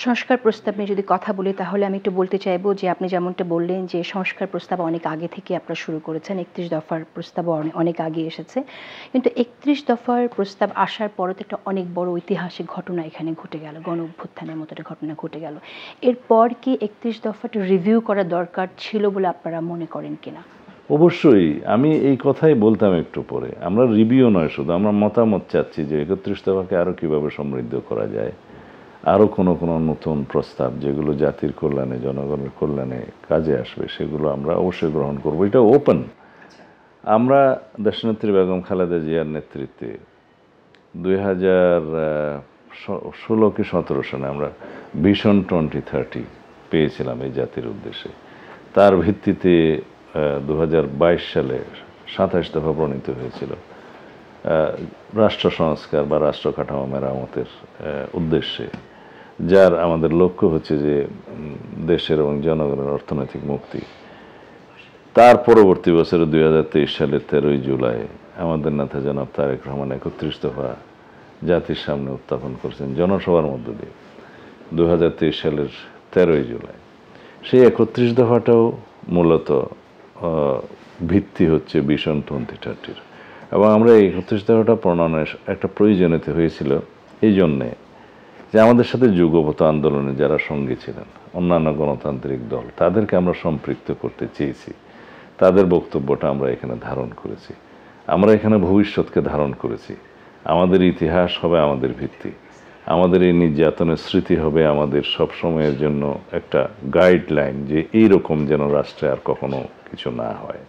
সংস্কার প্রস্তাব নিয়ে যদি কথা বলি তাহলে আমি একটু বলতে চাইবো যে আপনি যেমনটা বললেন যে সংস্কার প্রস্তাব অনেক আগে থেকে আপনারা শুরু করেছেন। ৩১ দফার প্রস্তাবও অনেক আগে এসেছে। কিন্তু ৩১ দফার প্রস্তাব আসার পরে তো একটা অনেক বড় ঐতিহাসিক ঘটনা এখানে ঘটে গেল। গণ-অভ্যুত্থানের মতো একটা ঘটনা ঘটে গেল। এরপর কি ৩১ দফাটা রিভিউ করা দরকার ছিল বলে আপনারা মনে করেন কিনা? অবশ্যই আমি এই কথাই বলতাম একটু পরে। আমরা রিভিউ নয় শুধু, আমরা মতামত চাচ্ছি যে ৩১ দফাকে আরও কীভাবে সমৃদ্ধ করা যায়, আরও কোনো নতুন প্রস্তাব যেগুলো জাতির কল্যাণে, জনগণের কল্যাণে কাজে আসবে সেগুলো আমরা অবশ্যই গ্রহণ করব। এটা ওপেন। আমরা দেশনেত্রী বেগম খালেদা জিয়ার নেতৃত্বে 2016 কি 17 সালে আমরা ভিশন 2030 পেয়েছিলাম এই জাতির উদ্দেশ্যে। তার ভিত্তিতে 2022 সালে 27 দফা প্রণীত হয়েছিল রাষ্ট্র সংস্কার বা রাষ্ট্র কাঠামো মেরামতের উদ্দেশ্যে, যার আমাদের লক্ষ্য হচ্ছে যে দেশের এবং জনগণের অর্থনৈতিক মুক্তি। তার পরবর্তী বছরে 2023 সালের 13ই জুলাই আমাদের নেতা জনাব তারেক রহমান 31 দফা জাতির সামনে উত্থাপন করেছেন জনসভার মধ্য দিয়ে 2023 সালের 13ই জুলাই। সেই 31 দফাটাও মূলত ভিত্তি হচ্ছে ভিশন 2030-র, এবং আমরা এই 31 দফাটা প্রণয়নের একটা প্রয়োজনীয়তা হয়েছিল এই জন্যে যে আমাদের সাথে যুগপৎ আন্দোলনে যারা সঙ্গী ছিলেন, অন্যান্য গণতান্ত্রিক দল, তাদেরকে আমরা সম্পৃক্ত করতে চেয়েছি। তাদের বক্তব্যটা আমরা এখানে ধারণ করেছি। আমরা এখানে ভবিষ্যৎকে ধারণ করেছি। আমাদের ইতিহাস হবে আমাদের ভিত্তি। আমাদের এই নির্যাতনের স্মৃতি হবে আমাদের সব সময়ের জন্য একটা গাইডলাইন যে এইরকম যেন রাষ্ট্রে আর কখনো কিছু না হয়।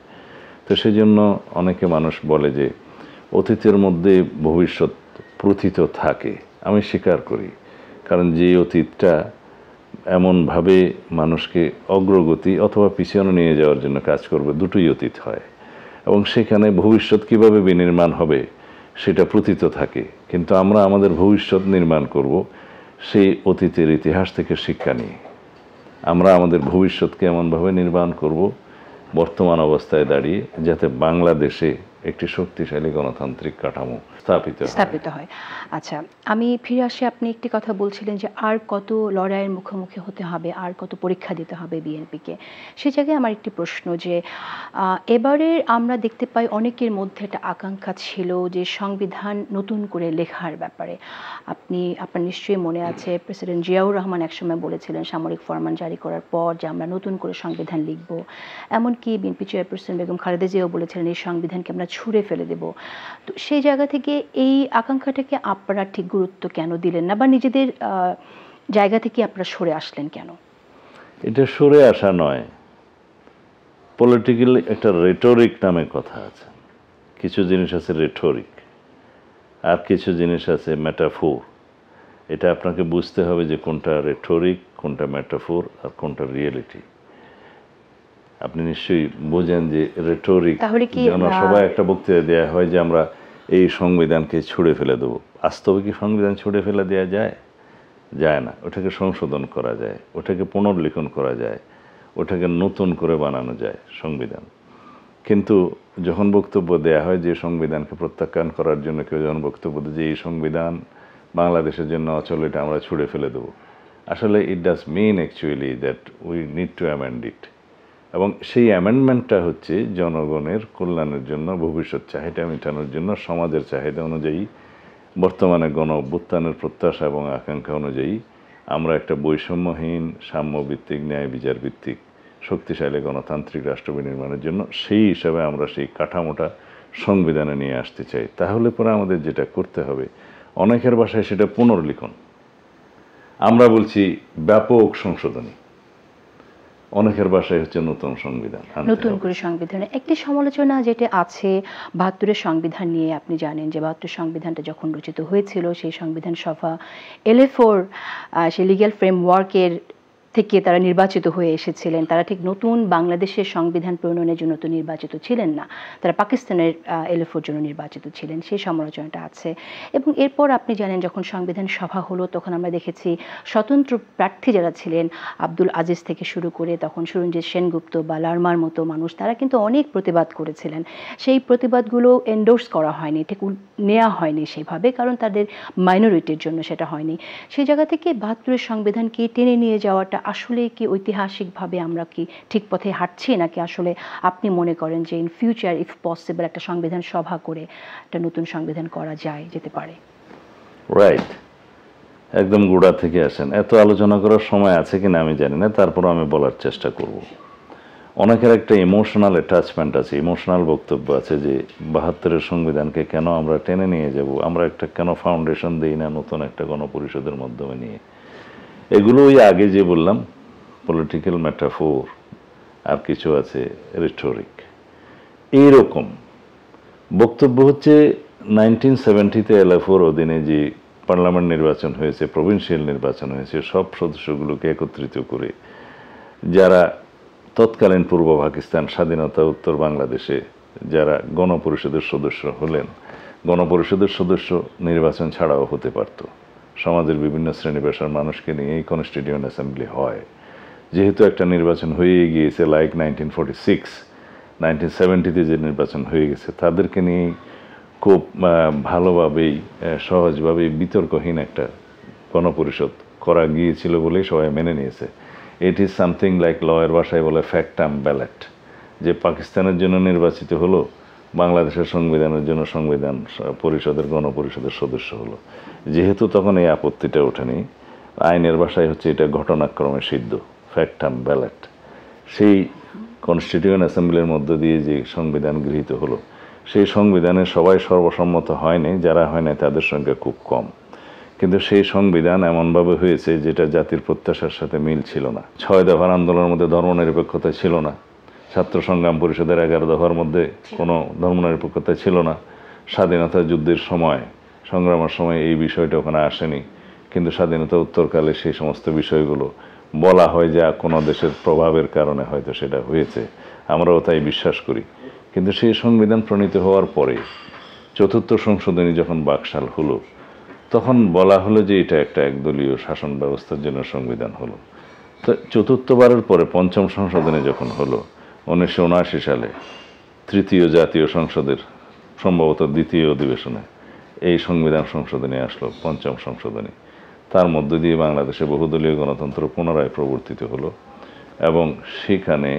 তো সেই জন্য অনেকে মানুষ বলে যে অতীতের মধ্যে ভবিষ্যৎ প্রথিত থাকে। আমি স্বীকার করি, কারণ যে অতীতটা এমনভাবে মানুষকে অগ্রগতি অথবা পিছনে নিয়ে যাওয়ার জন্য কাজ করবে, দুটোই অতীত হয়, এবং সেখানে ভবিষ্যৎ কিভাবে বিনির্মাণ হবে সেটা প্রতীত থাকে। কিন্তু আমরা আমাদের ভবিষ্যৎ নির্মাণ করব সেই অতীতের ইতিহাস থেকে শিক্ষা নিয়ে। আমরা আমাদের ভবিষ্যৎকে এমনভাবে নির্মাণ করব বর্তমান অবস্থায় দাঁড়িয়ে যাতে বাংলাদেশে একটি শক্তিশালী গণতান্ত্রিক কাঠামো স্থাপিত হয়। আচ্ছা, আমি ফিরে আসি, আপনি একটি কথা বলছিলেন যে আর কত লড়াইয়ের মুখোমুখি হতে হবে, আর কত পরীক্ষা দিতে হবে বিএনপিকে। সে জায়গায় আমার একটি প্রশ্ন যে এবারে আমরা দেখতে পাই অনেকের মধ্যে একটা আকাঙ্ক্ষা ছিল যে সংবিধান নতুন করে লেখার ব্যাপারে। আপনার নিশ্চয়ই মনে আছে প্রেসিডেন্ট জিয়াউর রহমান একসময় বলেছিলেন সামরিক ফরমান জারি করার পর যে আমরা নতুন করে সংবিধান লিখব। এমনকি BNP chairperson Begum Khaleda Xiao বলেছিলেন এই সংবিধানকে আমরা ছুঁড়ে ফেলে দেব। তো সেই জায়গা থেকে এই আকাঙ্ক্ষাটাকে আপনারা ঠিক গুরুত্ব কেন দিলেন না, বা নিজেদের জায়গা থেকে আপনারা সরে আসলেন কেন? এটা সরে আসা নয়, পলিটিক্যাল একটা রেটরিক নামে কথা আছে। কিছু জিনিস আছে রেটরিক, আর কিছু জিনিস আছে মেটাফোর। এটা আপনাকে বুঝতে হবে যে কোনটা রেটরিক, কোনটা মেটাফোর, আর কোনটা রিয়েলিটি। আপনি নিশ্চয়ই বোঝেন যে রেটরিক, জনসভায় একটা বক্তৃতা দেওয়া হয় যে আমরা এই সংবিধানকে ছুঁড়ে ফেলে দেবো। বাস্তবে কি সংবিধান ছুঁড়ে ফেলে দেওয়া যায়? যায় না। ওটাকে সংশোধন করা যায়, ওটাকে পুনর্লিখন করা যায়, ওটাকে নতুন করে বানানো যায় সংবিধান। কিন্তু যখন বক্তব্য দেয়া হয় যে সংবিধানকে প্রত্যাখ্যান করার জন্য কেউ যখন বক্তব্য দেয় যে এই সংবিধান বাংলাদেশের জন্য অচল, এটা আমরা ছুঁড়ে ফেলে দেবো, আসলে it does mean actually that we need to amend it. এবং সেই অ্যামেন্ডমেন্টটা হচ্ছে জনগণের কল্যাণের জন্য, ভবিষ্যৎ চাহিদা মেটানোর জন্য, সমাজের চাহিদা অনুযায়ী, বর্তমানে গণ অভ্যুত্থানের প্রত্যাশা এবং আকাঙ্ক্ষা অনুযায়ী আমরা একটা বৈষম্যহীন, সাম্যভিত্তিক, ন্যায় বিচার ভিত্তিক শক্তিশালী গণতান্ত্রিক রাষ্ট্র বিনির্মাণের জন্য সেই হিসাবে আমরা সেই কাঠামোটা সংবিধানে নিয়ে আসতে চাই। তাহলে পরে আমাদের যেটা করতে হবে, অনেকের ভাষায় সেটা পুনর্লিখন, আমরা বলছি ব্যাপক সংশোধনী, অনেকের ভাষায় হচ্ছে নতুন সংবিধান, নতুন করে সংবিধানে। একটি সমালোচনা যেটা আছে ৭২-এর সংবিধান নিয়ে, আপনি জানেন যে ৭২ সংবিধানটা যখন রচিত হয়েছিল সেই সংবিধান সভা LA4 সেই লিগ্যাল ফ্রেমওয়ার্কের থেকে তারা নির্বাচিত হয়ে এসেছিলেন, তারা ঠিক নতুন বাংলাদেশের সংবিধান প্রণয়নের জন্য তো নির্বাচিত ছিলেন না, তারা পাকিস্তানের এলএফওর জন্য নির্বাচিত ছিলেন, সেই সমালোচনাটা আছে। এবং এরপর আপনি জানেন যখন সংবিধান সভা হলো তখন আমরা দেখেছি স্বতন্ত্র প্রার্থী যারা ছিলেন আব্দুল আজিজ থেকে শুরু করে তখন সুরঞ্জিত সেনগুপ্ত বা লারমার মতো মানুষ, তারা কিন্তু অনেক প্রতিবাদ করেছিলেন। সেই প্রতিবাদগুলো এন্ডোর্স করা হয়নি, ঠিক নেওয়া হয়নি সেভাবে, কারণ তাদের মাইনরিটির জন্য সেটা হয়নি। সেই জায়গা থেকে ৭২-এর সংবিধানকে টেনে নিয়ে যাওয়াটা আসলে কি ঐতিহাসিকভাবে আমরা কি ঠিক পথে হাঁটছি, নাকি আসলে আপনি মনে করেন যে ইন ফিউচার ইফ পসিবল একটা সংবিধান সভা করে একটা নতুন সংবিধান করা যেতে পারে? রাইট, একদম গোড়া থেকে আসেন। এত আলোচনা করার সময় আছে কিনা আমি জানি না, তারপরও আমি বলার চেষ্টা করব। অনেকের একটা ইমোশনাল অ্যাটাচমেন্ট আছে, ইমোশনাল বক্তব্য আছে যে ৭২-এর সংবিধানকে কেন আমরা টেনে নিয়ে যাব, আমরা একটা কেন ফাউন্ডেশন দিই না নতুন একটা গণপরিষদের মাধ্যমে নিয়ে। এগুলো ওই আগে যে বললাম পলিটিক্যাল মেটাফোর, আর কিছু আছে রিটোরিক। এইরকম বক্তব্য হচ্ছে 1970-তে এলএফওর অধীনে যে পার্লামেন্ট নির্বাচন হয়েছে, প্রভিন্সিয়াল নির্বাচন হয়েছে, সব সদস্যগুলোকে একত্রিত করে যারা তৎকালীন পূর্ব পাকিস্তান স্বাধীনতা উত্তর বাংলাদেশে যারা গণপরিষদের সদস্য হলেন, গণপরিষদের সদস্য নির্বাচন ছাড়াও হতে পারত। সমাজের বিভিন্ন শ্রেণী পেশার মানুষকে নিয়ে এই কনস্টিটিউয়েন্ট অ্যাসেম্বলি হয়। যেহেতু একটা নির্বাচন হয়ে গিয়েছে লাইক 1946, 1970-তে যে নির্বাচন হয়ে গেছে, তাদেরকে নিয়ে খুব ভালোভাবেই সহজভাবেই বিতর্কহীন একটা গণপরিষদ করা গিয়েছিল বলেই সবাই মেনে নিয়েছে। ইট ইজ সামথিং লাইক লয়ের ভাষায় বলে ফ্যাক্টাম ব্যালেট, যে পাকিস্তানের জন্য নির্বাচিত হলো, বাংলাদেশের সংবিধানের জন্য সংবিধান পরিষদের গণপরিষদের সদস্য হলো। যেহেতু তখন এই আপত্তিটা ওঠেনি, আইনের ভাষায় হচ্ছে এটা ঘটনাক্রমে সিদ্ধ, ফ্যাক্টাম ব্যালেট। সেই কনস্টিটিউয়েন্ট অ্যাসেম্বলির মধ্য দিয়ে যে সংবিধান গৃহীত হলো, সেই সংবিধানে সবাই সর্বসম্মত হয়নি, যারা হয় না তাদের সংখ্যা খুব কম। কিন্তু সেই সংবিধান এমনভাবে হয়েছে যেটা জাতির প্রত্যাশার সাথে মিল ছিল না। ৬ দফার আন্দোলনের মধ্যে ধর্মনিরপেক্ষতা ছিল না, ছাত্র সংগ্রাম পরিষদের 11 দফার মধ্যে কোনো ধর্মনিরপেক্ষতা ছিল না, স্বাধীনতা যুদ্ধের সময় সংগ্রামের সময় এই বিষয়টা ওখানে আসেনি। কিন্তু স্বাধীনতা উত্তরকালে সেই সমস্ত বিষয়গুলো বলা হয় যে কোনো দেশের প্রভাবের কারণে হয়তো সেটা হয়েছে, আমরাও তাই বিশ্বাস করি। কিন্তু সেই সংবিধান প্রণীত হওয়ার পরে ৪র্থ সংশোধনী যখন বাকশাল হলো, তখন বলা হলো যে এটা একটা একদলীয় শাসন ব্যবস্থার জন্য সংবিধান হলো। তো ৪র্থবারের পরে ৫ম সংশোধনী যখন হলো ১৯৭৯ সালে, ৩য় জাতীয় সংসদের সম্ভবত ২য় অধিবেশনে এই সংবিধান সংশোধনী আসলো, ৫ম সংশোধনী। তার মধ্য দিয়ে বাংলাদেশে বহুদলীয় গণতন্ত্র পুনরায় প্রবর্তিত হলো এবং সেখানে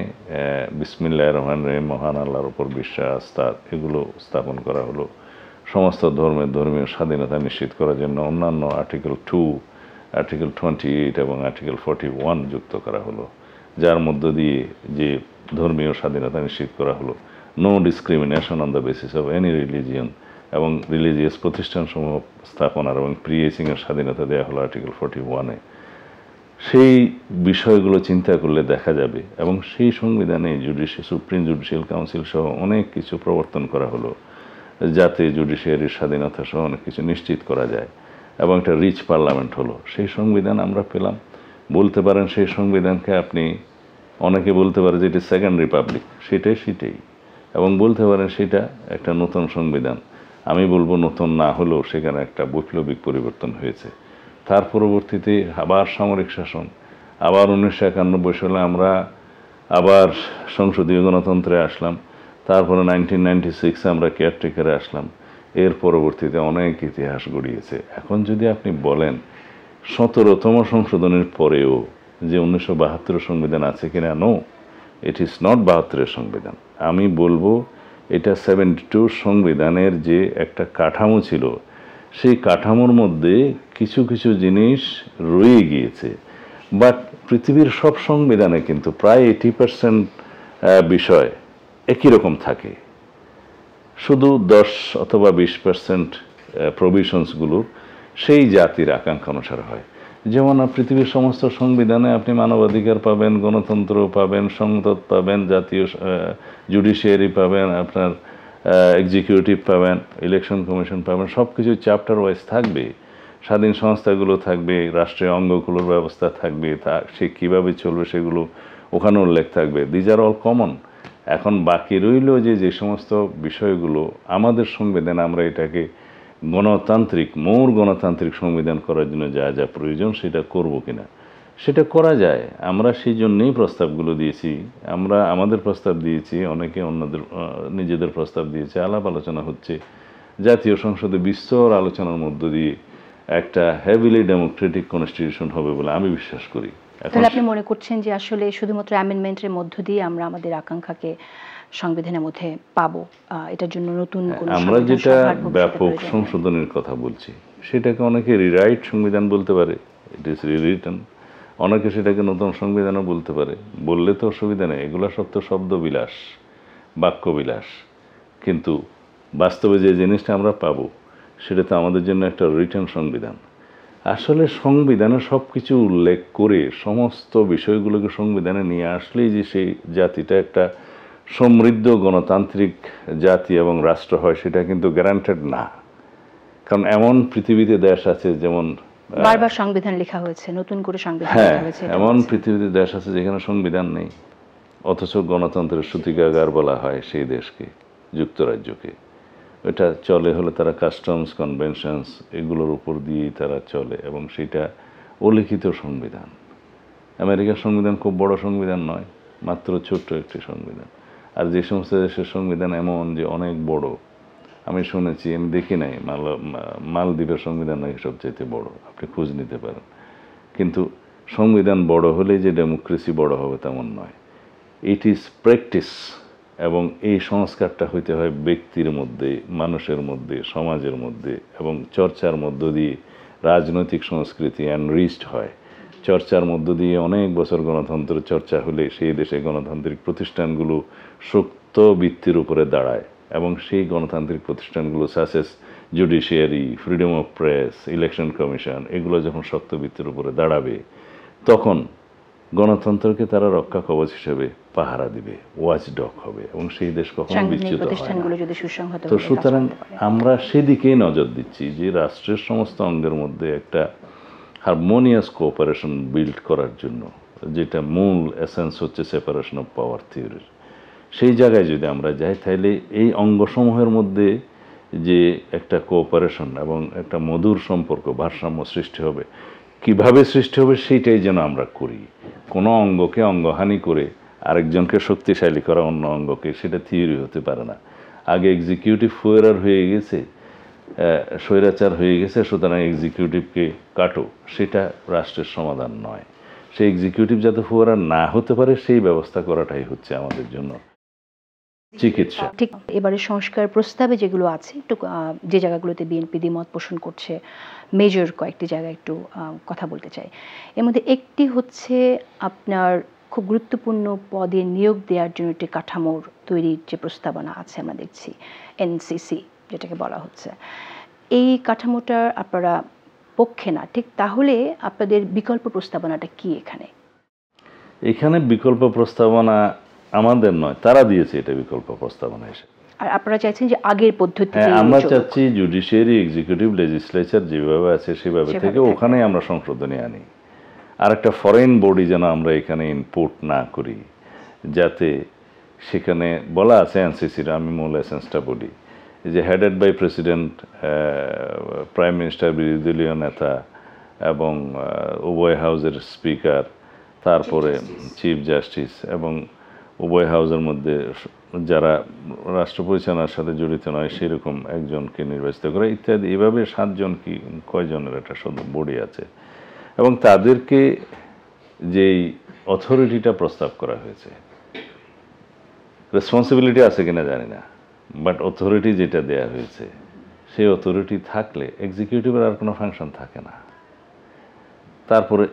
বিসমিল্লাহির রহমানির রহিম, মহান আল্লাহর উপর বিশ্বাস, এগুলো স্থাপন করা হলো। সমস্ত ধর্মের ধর্মীয় স্বাধীনতা নিশ্চিত করার জন্য অন্যান্য আর্টিকেল 2, আর্টিকেল 28 এবং আর্টিকেল 41 যুক্ত করা হলো, যার মধ্য দিয়ে যে ধর্মীয় স্বাধীনতা নিশ্চিত করা হলো, no discrimination on the basis of any religion, এবং রিলিজিয়াস প্রতিষ্ঠানসমূহ স্থাপনার এবং প্রিয়েসিংয়ের স্বাধীনতা দেওয়া হলো আর্টিকেল 41-এ। সেই বিষয়গুলো চিন্তা করলে দেখা যাবে, এবং সেই সংবিধানে সুপ্রিম জুডিশিয়াল কাউন্সিল সহ অনেক কিছু প্রবর্তন করা হলো যাতে জুডিশিয়ারির স্বাধীনতা সহ অনেক কিছু নিশ্চিত করা যায়, এবং একটা রিচ পার্লামেন্ট হলো। সেই সংবিধান আমরা পেলাম। বলতে পারেন সেই সংবিধানকে আপনি, অনেকে বলতে পারে যে এটি সেকেন্ড রিপাবলিক, সেটাই, এবং বলতে পারেন সেটা একটা নতুন সংবিধান। আমি বলবো নতুন না হলেও সেখানে একটা বৈপ্লবিক পরিবর্তন হয়েছে। তার পরবর্তীতে আবার সামরিক শাসন, আবার 1991 সালে আমরা আবার সংসদীয় গণতন্ত্রে আসলাম, তারপরে 1996 আমরা কেয়ারটেকারে আসলাম। এর পরবর্তীতে অনেক ইতিহাস গড়িয়েছে। এখন যদি আপনি বলেন 17তম সংশোধনের পরেও যে 1972 সংবিধান আছে কিনা, নো, ইট ইজ নট 72-এর সংবিধান। আমি বলবো এটা 72 সংবিধানের যে একটা কাঠামো ছিল, সেই কাঠামোর মধ্যে কিছু কিছু জিনিস রয়ে গিয়েছে। বাট পৃথিবীর সব সংবিধানে কিন্তু প্রায় 80% বিষয় একই রকম থাকে, শুধু 10 অথবা 20% প্রভিশনসগুলো সেই জাতির আকাঙ্ক্ষা অনুসারে হয়। যেমন পৃথিবীর সমস্ত সংবিধানে আপনি মানবাধিকার পাবেন, গণতন্ত্র পাবেন, সংসদ পাবেন, জাতীয় জুডিশিয়ারি পাবেন, আপনার এক্সিকিউটিভ পাবেন, ইলেকশন কমিশন পাবেন, সব কিছু চ্যাপ্টার ওয়াইজ থাকবে। স্বাধীন সংস্থাগুলো থাকবে, রাষ্ট্রীয় অঙ্গগুলোর ব্যবস্থা থাকবে, তা সে কীভাবে চলবে সেগুলো ওখানে উল্লেখ থাকবে। These are all common. এখন বাকি রইল যে সমস্ত বিষয়গুলো আমাদের সংবিধান, আমরা এটাকে গণতান্ত্রিক গণতান্ত্রিক সংবিধান করার জন্য যা যা প্রয়োজন সেটা করব কিনা, সেটা করা যায়। আমরা সেই জন্যেই প্রস্তাবগুলো দিয়েছি। আমরা আমাদের প্রস্তাব দিয়েছি, অনেকে অন্যদের নিজেদের প্রস্তাব দিয়েছে, আলাপ আলোচনা হচ্ছে। জাতীয় সংসদে বিস্তর আলোচনার মধ্য দিয়ে একটা হেভিলি ডেমোক্রেটিক কনস্টিটিউশন হবে বলে আমি বিশ্বাস করি। তাহলে আপনি মনে করছেন যে আসলে শুধুমাত্র অ্যামেন্ডমেন্টের মধ্য দিয়ে আমরা আমাদের আকাঙ্ক্ষাকে সংবিধানের মধ্যে পাবো, এটার জন্য নতুন কোনো আমরা যেটা ব্যাপক সংশোধনের কথা বলছি সেটাকে অনেকে রিরাইট সংবিধান বলতে পারে, ইট ইজ রিরিটেন। অনেকে সেটাকে নতুন সংবিধানও বলতে পারে, বললে তো অসুবিধা নেই। এগুলো সব তো শব্দবিলাস, বাক্যবিলাস। কিন্তু বাস্তবে যে জিনিসটা আমরা পাবো সেটা তো আমাদের জন্য একটা রিটেন সংবিধান। আসলে সংবিধানে সব কিছু উল্লেখ করে সমস্ত বিষয়গুলোকে সংবিধানে নিয়ে আসলেই যে সেই জাতিটা একটা সমৃদ্ধ গণতান্ত্রিক জাতি এবং রাষ্ট্র হয় সেটা কিন্তু গ্যারান্টেড না। কারণ এমন পৃথিবীতে দেশ আছে, যেমন বারবার সংবিধান লেখা হয়েছে, নতুন করে সংবিধান লেখা হয়েছে, এমন পৃথিবীতে দেশ আছে যেখানে সংবিধান নেই, অথচ গণতন্ত্রের সূতিকাগার বলা হয় সেই দেশকে, যুক্তরাজ্যকে। এটা চলে হলে তারা কাস্টমস, কনভেনশনস এগুলোর উপর দিয়েই তারা চলে, এবং সেটা অলিখিত সংবিধান। আমেরিকার সংবিধান খুব বড় সংবিধান নয়, মাত্র ছোট্ট একটি সংবিধান। আর যে সমস্ত দেশের সংবিধান এমন যে অনেক বড়, আমি শুনেছি, আমি দেখি নাই, মালদ্বীপের সংবিধান নাকি সবচাইতে বড়, আপনি খোঁজ নিতে পারেন। কিন্তু সংবিধান বড় হলেই যে ডেমোক্রেসি বড় হবে তেমন নয়। ইট ইজ প্র্যাকটিস, এবং এই সংস্কারটা হইতে হয় ব্যক্তির মধ্যে, মানুষের মধ্যে, সমাজের মধ্যে, এবং চর্চার মধ্য দিয়ে রাজনৈতিক সংস্কৃতি এনরিচড হয়। চর্চার মধ্য দিয়ে অনেক বছর গণতন্ত্র চর্চা হলে সেই দেশে গণতান্ত্রিক প্রতিষ্ঠানগুলো শক্ত ভিত্তির উপরে দাঁড়ায়, এবং সেই গণতান্ত্রিক প্রতিষ্ঠানগুলো such as judiciary, freedom of press, election commission, এগুলো যখন শক্ত ভিত্তির উপরে দাঁড়াবে তখন গণতন্ত্রকে তারা রক্ষা কবচ হিসেবে পাহারা দিবে, ওয়াচডগ হবে, এবং সেই দেশ কখনো বিচ্যুত হয় না। তো সুতরাং আমরা সেদিকেই নজর দিচ্ছি যে রাষ্ট্রের সমস্ত অঙ্গের মধ্যে একটা হারমোনিয়াস কোঅপারেশন বিল্ড করার জন্য, যেটা মূল এসেন্স হচ্ছে সেপারেশন অফ পাওয়ার থিওরির। সেই জায়গায় যদি আমরা যাই তাহলে এই অঙ্গসমূহের মধ্যে যে একটা কোঅপারেশন এবং একটা মধুর সম্পর্ক, ভারসাম্য সৃষ্টি হবে। কিভাবে সৃষ্টি হবে সেইটাই যেন আমরা করি। কোনো অঙ্গকে অঙ্গহানি করে আরেকজনকে শক্তিশালী করা অন্য অঙ্গকে, সেটা থিওরি হতে পারে না। আগে এক্সিকিউটিভ ফোয়ারার হয়ে গেছে, স্বৈরাচার হয়ে গেছে, সুতরাং এক্সিকিউটিভকে কাটো, সেটা রাষ্ট্রের সমাধান নয়। সেই এক্সিকিউটিভ যাতে ফোয়ারার না হতে পারে সেই ব্যবস্থা করাটাই হচ্ছে আমাদের জন্য চিকিৎসা। ঠিক এবারে সংস্কার প্রস্তাবে যেগুলো আছে, একটু যে জায়গাগুলোতে বিএনপি দ্বিমত পোষণ করছে, মেজর কয়েকটি জায়গায় একটু কথা বলতে চাই। এর মধ্যে একটি হচ্ছে আপনার খুব গুরুত্বপূর্ণ পদে নিয়োগ দেওয়ার জন্য একটি কাঠামোর তৈরির যে প্রস্তাবনা আছে, আমরা দেখছি এনসিসি যেটাকে বলা হচ্ছে। এই কাঠামোটার আপনারা পক্ষে না, ঠিক তাহলে আপনাদের বিকল্প প্রস্তাবনাটা কি? এখানে বিকল্প প্রস্তাবনা আমাদের নয়, তারা দিয়েছে এটা বিকল্প প্রস্তাবনা এসে। আর আপনারা চাইছেন যে আগের পদ্ধতি? আমরা চাচ্ছি জুডিশিয়ারি, এক্সিকিউটিভ, লেজিসলেচার যেভাবে আছে সেভাবে থেকে ওখানেই আমরা সংশোধনী আনি। আর একটা ফরেন বডি যেন আমরা এখানে ইনপুট না করি, যাতে সেখানে বলা আছে এনসিসির, আমি মূল এসেন্সটা বলি, যে headed by president, prime minister, বিরোধী দলীয় নেতা, এবং উভয় হাউসের স্পিকার, তারপরে চিফ জাস্টিস, এবং উভয় হাউসের মধ্যে যারা রাষ্ট্র পরিচালনার সাথে জড়িত নয় সেরকম একজনকে নির্বাচিত করে, ইত্যাদি। এভাবে 7 জন কি কয়জনের একটা বডি আছে, এবং তাদেরকে যেই অথরিটিটা প্রস্তাব করা হয়েছে, রেসপন্সিবিলিটি আছে কিনা জানি না, বাট অথরিটি যেটা দেয়া হয়েছে, সেই অথরিটি থাকলে এক্সিকিউটিভের আর কোনো ফাংশন থাকে না। তারপরে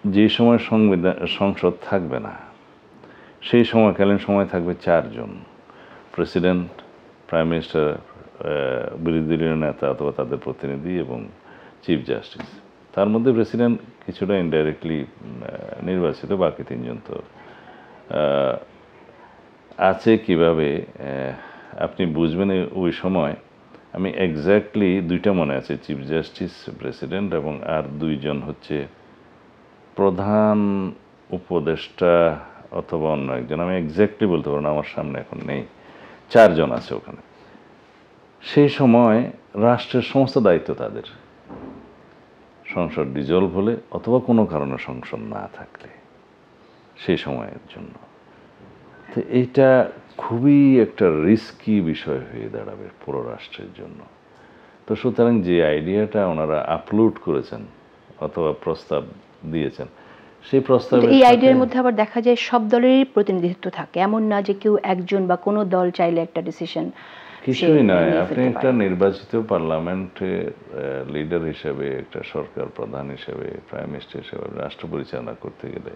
যে সময় সংসদ থাকবে না সেই সময়কালীন সময় থাকবে 4 জন, প্রেসিডেন্ট, প্রাইম মিনিস্টার, বিরোধী দলীয় নেতা অথবা তাদের প্রতিনিধি, এবং চিফ জাস্টিস। তার মধ্যে প্রেসিডেন্ট কিছুটা ইনডাইরেক্টলি নির্বাচিত, বাকি 3 জন তো আছে। কিভাবে আপনি বুঝবেন ওই সময় আমি এক্স্যাক্টলি দুইটা মনে আছে, চিফ জাস্টিস, প্রেসিডেন্ট, এবং আর দুইজন হচ্ছে প্রধান উপদেষ্টা অথবা অন্য একজন, আমি এক্স্যাক্টলি বলতে পারবো না, আমার সামনে এখন নেই। 4 জন আছে ওখানে। সেই সময় রাষ্ট্রের সমস্ত দায়িত্ব তাদের, সংসদ ডিজলভ হলে অথবা কোনো কারণে সংসদ না থাকলে সেই সময়ের জন্য। তো এইটা খুবই একটা রিস্কি বিষয় হয়ে দাঁড়াবে পুরো রাষ্ট্রের জন্য। তো সুতরাং যে আইডিয়াটা ওনারা আপলোড করেছেন অথবা প্রস্তাব দিয়েছেন, সেই প্রস্তাবের এই সাথে আইডিয়ার মধ্যে আবার দেখা যায় সব দলেরই প্রতিনিধিত্ব থাকে, এমন না যে কেউ একজন বা কোনো দল চাইলে একটা ডিসিশন কিছুই নয়। আপনি একটা নির্বাচিত পার্লামেন্টের লিডার হিসেবে, একটা সরকার প্রধান হিসেবে, প্রাইম মিনিস্টার হিসেবে রাষ্ট্র পরিচালনা করতে গেলে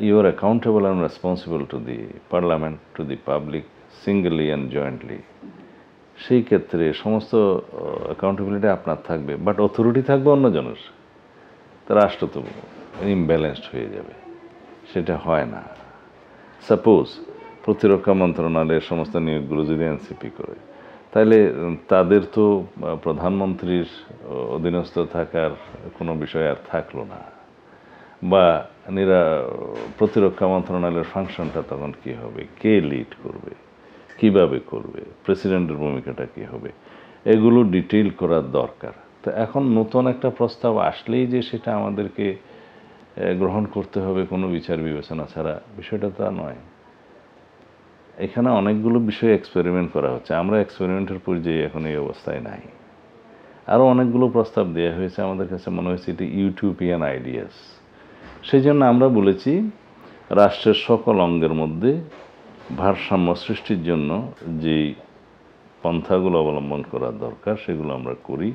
you are accountable and responsible to the parliament, to the public, singly and jointly. সেই ক্ষেত্রে সমস্ত অ্যাকাউন্টেবিলিটি আপনার থাকবে, বাট অথরিটি থাকবে অন্যজনের। তা রাষ্ট্র তো ইমব্যালেন্সড হয়ে যাবে, সেটা হয় না। সাপোজ প্রতিরক্ষা মন্ত্রণালয়ের সমস্ত নিয়োগগুলো যদি এনসিপি করে, তাহলে তাদের তো প্রধানমন্ত্রীর অধীনস্থ থাকার কোনো বিষয় আর থাকলো না। বা প্রতিরক্ষা মন্ত্রণালয়ের ফাংশনটা তখন কি হবে, কে লিড করবে, কিভাবে করবে, প্রেসিডেন্টের ভূমিকাটা কি হবে, এগুলো ডিটেইল করার দরকার। তো এখন নতুন একটা প্রস্তাব আসলেই যে সেটা আমাদেরকে গ্রহণ করতে হবে কোনো বিচার বিবেচনা ছাড়া, বিষয়টা তা নয়। এখানে অনেকগুলো বিষয় এক্সপেরিমেন্ট করা হচ্ছে, আমরা এক্সপেরিমেন্টের পর্যায়ে এখন এই অবস্থায় নাই। আরও অনেকগুলো প্রস্তাব দেওয়া হয়েছে, আমাদের কাছে মনে হয়েছে এটি ইউটোপিয়ান আইডিয়াস। সেই জন্য আমরা বলেছি রাষ্ট্রের সকল অঙ্গের মধ্যে ভারসাম্য সৃষ্টির জন্য যেই পন্থাগুলো অবলম্বন করার দরকার সেগুলো আমরা করি।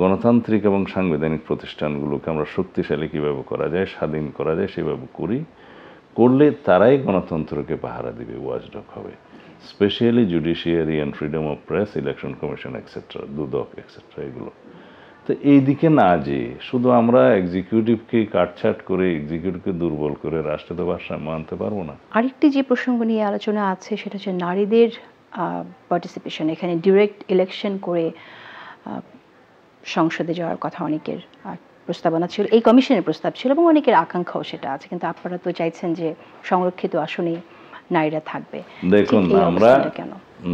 গণতান্ত্রিক এবং সাংবিধানিক প্রতিষ্ঠানগুলোকে আমরা শক্তিশালী কীভাবে করা যায়, স্বাধীন করা যায়, সেভাবে করি। করলে তারাই গণতন্ত্রকে পাহারা দিবে, ওয়াচডগ হবে। Specially judiciary and freedom of press, election commission etcetera, Dudok etcetera, এগুলো। তো এই দিকে না যে শুধু আমরা এক্সিকিউটিভকে কাটছাট করে, এক্সিকিউটিভকে দুর্বল করে রাষ্ট্রে তো ভারসাম্য আনতে পারবো না। আরেকটি যে প্রসঙ্গ নিয়ে আলোচনা আছে সেটা হচ্ছে নারীদের পার্টিসিপেশন। এখানে ডিরেক্ট ইলেকশন করে সংসদে যাওয়ার কথা অনেকের প্রস্তাবনা ছিল, এই কমিশনের প্রস্তাব ছিল এবং অনেকের আকাঙ্ক্ষাও সেটা আছে, কিন্তু আপনারা তো চাইছেন যে সংরক্ষিত আসনে নারীরা থাকবে। দেখুন, আমরা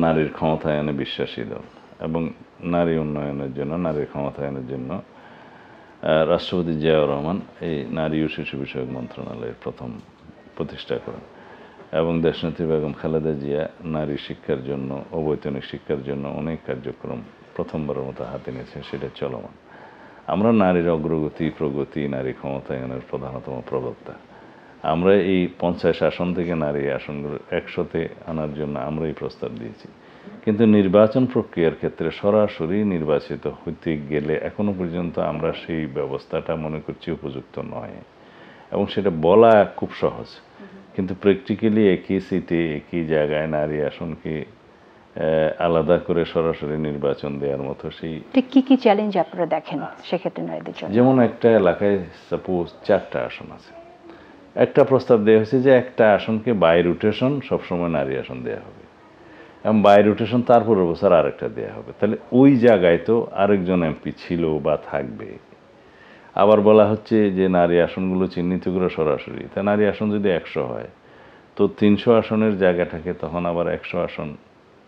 নারীর ক্ষমতায়নে বিশ্বাসী দল এবং নারী উন্নয়নের জন্য, নারীর ক্ষমতায়নের জন্য রাষ্ট্রপতি জিয়াউর রহমান এই নারী ও শিশু বিষয়ক মন্ত্রণালয়ের প্রথম প্রতিষ্ঠা করেন এবং দেশনেত্রী বেগম খালেদা জিয়া নারী শিক্ষার জন্য, অবৈতনিক শিক্ষার জন্য অনেক কার্যক্রম প্রথমবারের মতো হাতে নিয়েছেন, সেটা চলমান। আমরা নারীর অগ্রগতি, প্রগতি, নারী ক্ষমতায়নের প্রধানতম প্রবক্তা। আমরা এই 50 আসন থেকে নারী আসনগুলো 100-তে আনার জন্য আমরা এই প্রস্তাব দিয়েছি। কিন্তু নির্বাচন প্রক্রিয়ার ক্ষেত্রে সরাসরি নির্বাচিত হতে গেলে এখনো পর্যন্ত আমরা সেই ব্যবস্থাটা মনে করছি উপযুক্ত নয়, এবং সেটা বলা খুব সহজ, কিন্তু প্র্যাকটিক্যালি একই সিটে একই জায়গায় নারী আসনকে আলাদা করে সরাসরি নির্বাচন দেওয়ার মতো সেই কি কি চ্যালেঞ্জ আপনারা দেখেন সেক্ষেত্রে নারীদের জন্য? যেমন একটা এলাকায় সাপোজ 4টা আসন আছে, একটা প্রস্তাব দেওয়া হয়েছে যে একটা আসনকে বাই রোটেশন সবসময় নারী আসন দেওয়া হবে এবং বাই রোটেশন তারপরের বছর আরেকটা দেওয়া হবে। তাহলে ওই জায়গায় তো আরেকজন এমপি ছিল বা থাকবে। আবার বলা হচ্ছে যে নারী আসনগুলো চিহ্নিত করে সরাসরি, তা নারী আসন যদি 100 হয় তো 300 আসনের জায়গাটাকে তখন আবার 100 আসন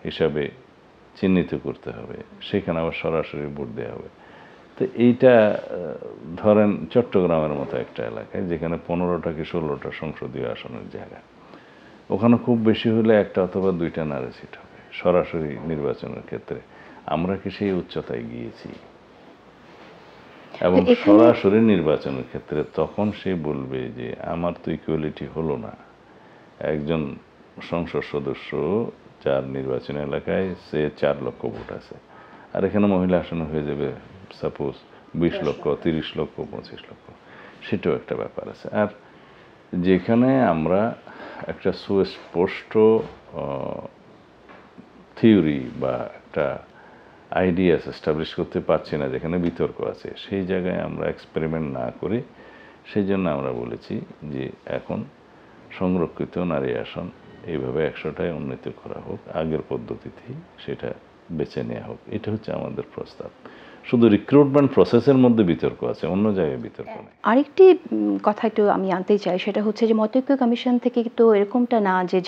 হিসাবে চিহ্নিত করতে হবে, সেখানে আবার সরাসরি ভোট দেওয়া হবে। তো এইটা ধরেন চট্টগ্রামের মতো একটা এলাকায় যেখানে 15টা কি 16টা সংসদীয় আসনের জায়গা, ওখানে খুব বেশি হলে একটা অথবা 2টা নারী সিট হবে সরাসরি নির্বাচনের ক্ষেত্রে। আমরা কি সেই উচ্চতায় গিয়েছি? এবং সরাসরি নির্বাচনের ক্ষেত্রে তখন সে বলবে যে আমার তো ইকুয়ালিটি হলো না, একজন সংসদ সদস্য যার নির্বাচনী এলাকায় সে 4 লক্ষ ভোট আছে, আর এখানে মহিলা আসনে হয়ে যাবে সাপোজ 20 লক্ষ, 30 লক্ষ, 25 লক্ষ, সেটাও একটা ব্যাপার আছে। আর যেখানে আমরা একটা সুস্পষ্ট থিওরি বা একটা আইডিয়াস এস্টাবলিশ করতে পারছি না, যেখানে বিতর্ক আছে, সেই জায়গায় আমরা এক্সপেরিমেন্ট না করে সেই জন্য আমরা বলেছি যে এখন সংরক্ষিত নারী আসন এইভাবে 100টায় উন্নীত করা হোক, আগের পদ্ধতিতেই সেটা বেছে নেওয়া হোক, এটা হচ্ছে আমাদের প্রস্তাব। শুধু রিক্রুটমেন্ট প্রসেসের মধ্যে বিতর্ক আছে, অন্য জায়গায় বিতর্ক নেই। আরেকটি কথা একটু আমি আনতে চাই, সেটা হচ্ছে যে মতৈক্য কমিশন থেকে তো এরকমটা না যে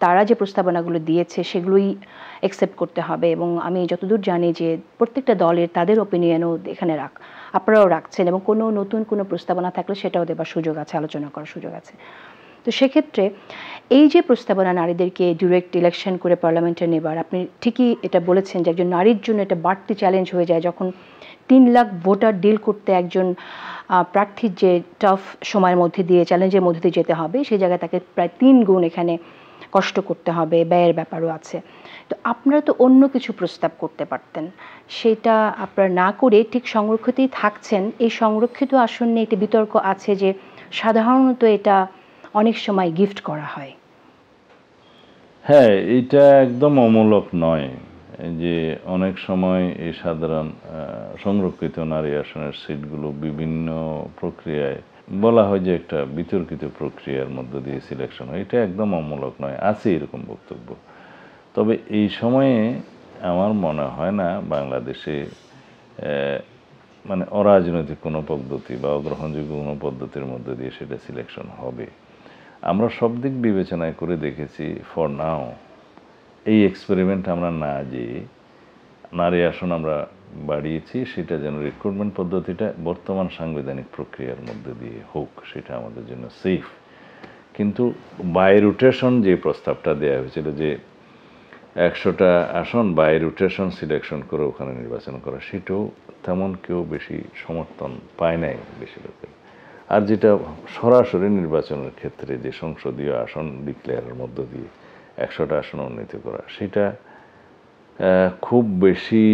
তারা যে প্রস্তাবনাগুলো দিয়েছে সেগুলোই অ্যাকসেপ্ট করতে হবে, এবং আমি যতদূর জানি যে প্রত্যেকটা দলের তাদের ওপিনিয়নও এখানে আপনারাও রাখছেন, এবং কোনো নতুন কোনো প্রস্তাবনা থাকলে সেটাও দেবার সুযোগ আছে, আলোচনা করার সুযোগ আছে। তো সেক্ষেত্রে এই যে প্রস্তাবনা নারীদেরকে ডিরেক্ট ইলেকশন করে পার্লামেন্টে নেবার, আপনি ঠিকই এটা বলেছেন যে একজন নারীর জন্য এটা বাড়তি চ্যালেঞ্জ হয়ে যায় যখন 3 লাখ ভোটার ডিল করতে একজন প্রার্থীর যে টাফ সময়ের মধ্যে দিয়ে, চ্যালেঞ্জের মধ্যে দিয়ে যেতে হবে, সেই জায়গায় তাকে প্রায় 3 গুণ এখানে কষ্ট করতে হবে, ব্যয়ের ব্যাপারও আছে। তো আপনারা তো অন্য কিছু প্রস্তাব করতে পারতেন, সেটা আপনারা না করে ঠিক সংরক্ষিতই থাকছেন। এই সংরক্ষিত আসন নিয়ে একটি বিতর্ক আছে যে সাধারণত এটা অনেক সময় গিফট করা হয়। হ্যাঁ, এটা একদম অমূলক নয় যে অনেক সময় এই সাধারণ সংরক্ষিত নারী আসনের সিটগুলো বিভিন্ন প্রক্রিয়ায় বলা হয় যে একটা বিতর্কিত প্রক্রিয়ার মধ্য দিয়ে সিলেকশন হয়, এটা একদম অমূলক নয়, আছে এরকম বক্তব্য। তবে এই সময়ে আমার মনে হয় না বাংলাদেশে মানে অরাজনৈতিক কোনো পদ্ধতি বা অগ্রহণযোগ্য কোনো পদ্ধতির মধ্যে দিয়ে সেটা সিলেকশন হবে। আমরা সব দিক বিবেচনায় করে দেখেছি, ফর নাও এই এক্সপেরিমেন্ট আমরা না যে নারী আসন আমরা বাড়িয়েছি, সেটা যেন রিক্রুটমেন্ট পদ্ধতিটা বর্তমান সাংবিধানিক প্রক্রিয়ার মধ্যে দিয়ে হোক, সেটা আমাদের জন্য সেফ। কিন্তু বাই রোটেশন যে প্রস্তাবটা দেওয়া হয়েছিল যে 100টা আসন বাই রোটেশন সিলেকশন করে ওখানে নির্বাচন করা, সেটাও তেমন কেউ বেশি সমর্থন পায় নাই বেশি লোকের। আর যেটা সরাসরি নির্বাচনের ক্ষেত্রে যে সংসদীয় আসন ডিক্লেয়ারের মধ্য দিয়ে 100টা আসন উন্নীত করা, সেটা খুব বেশি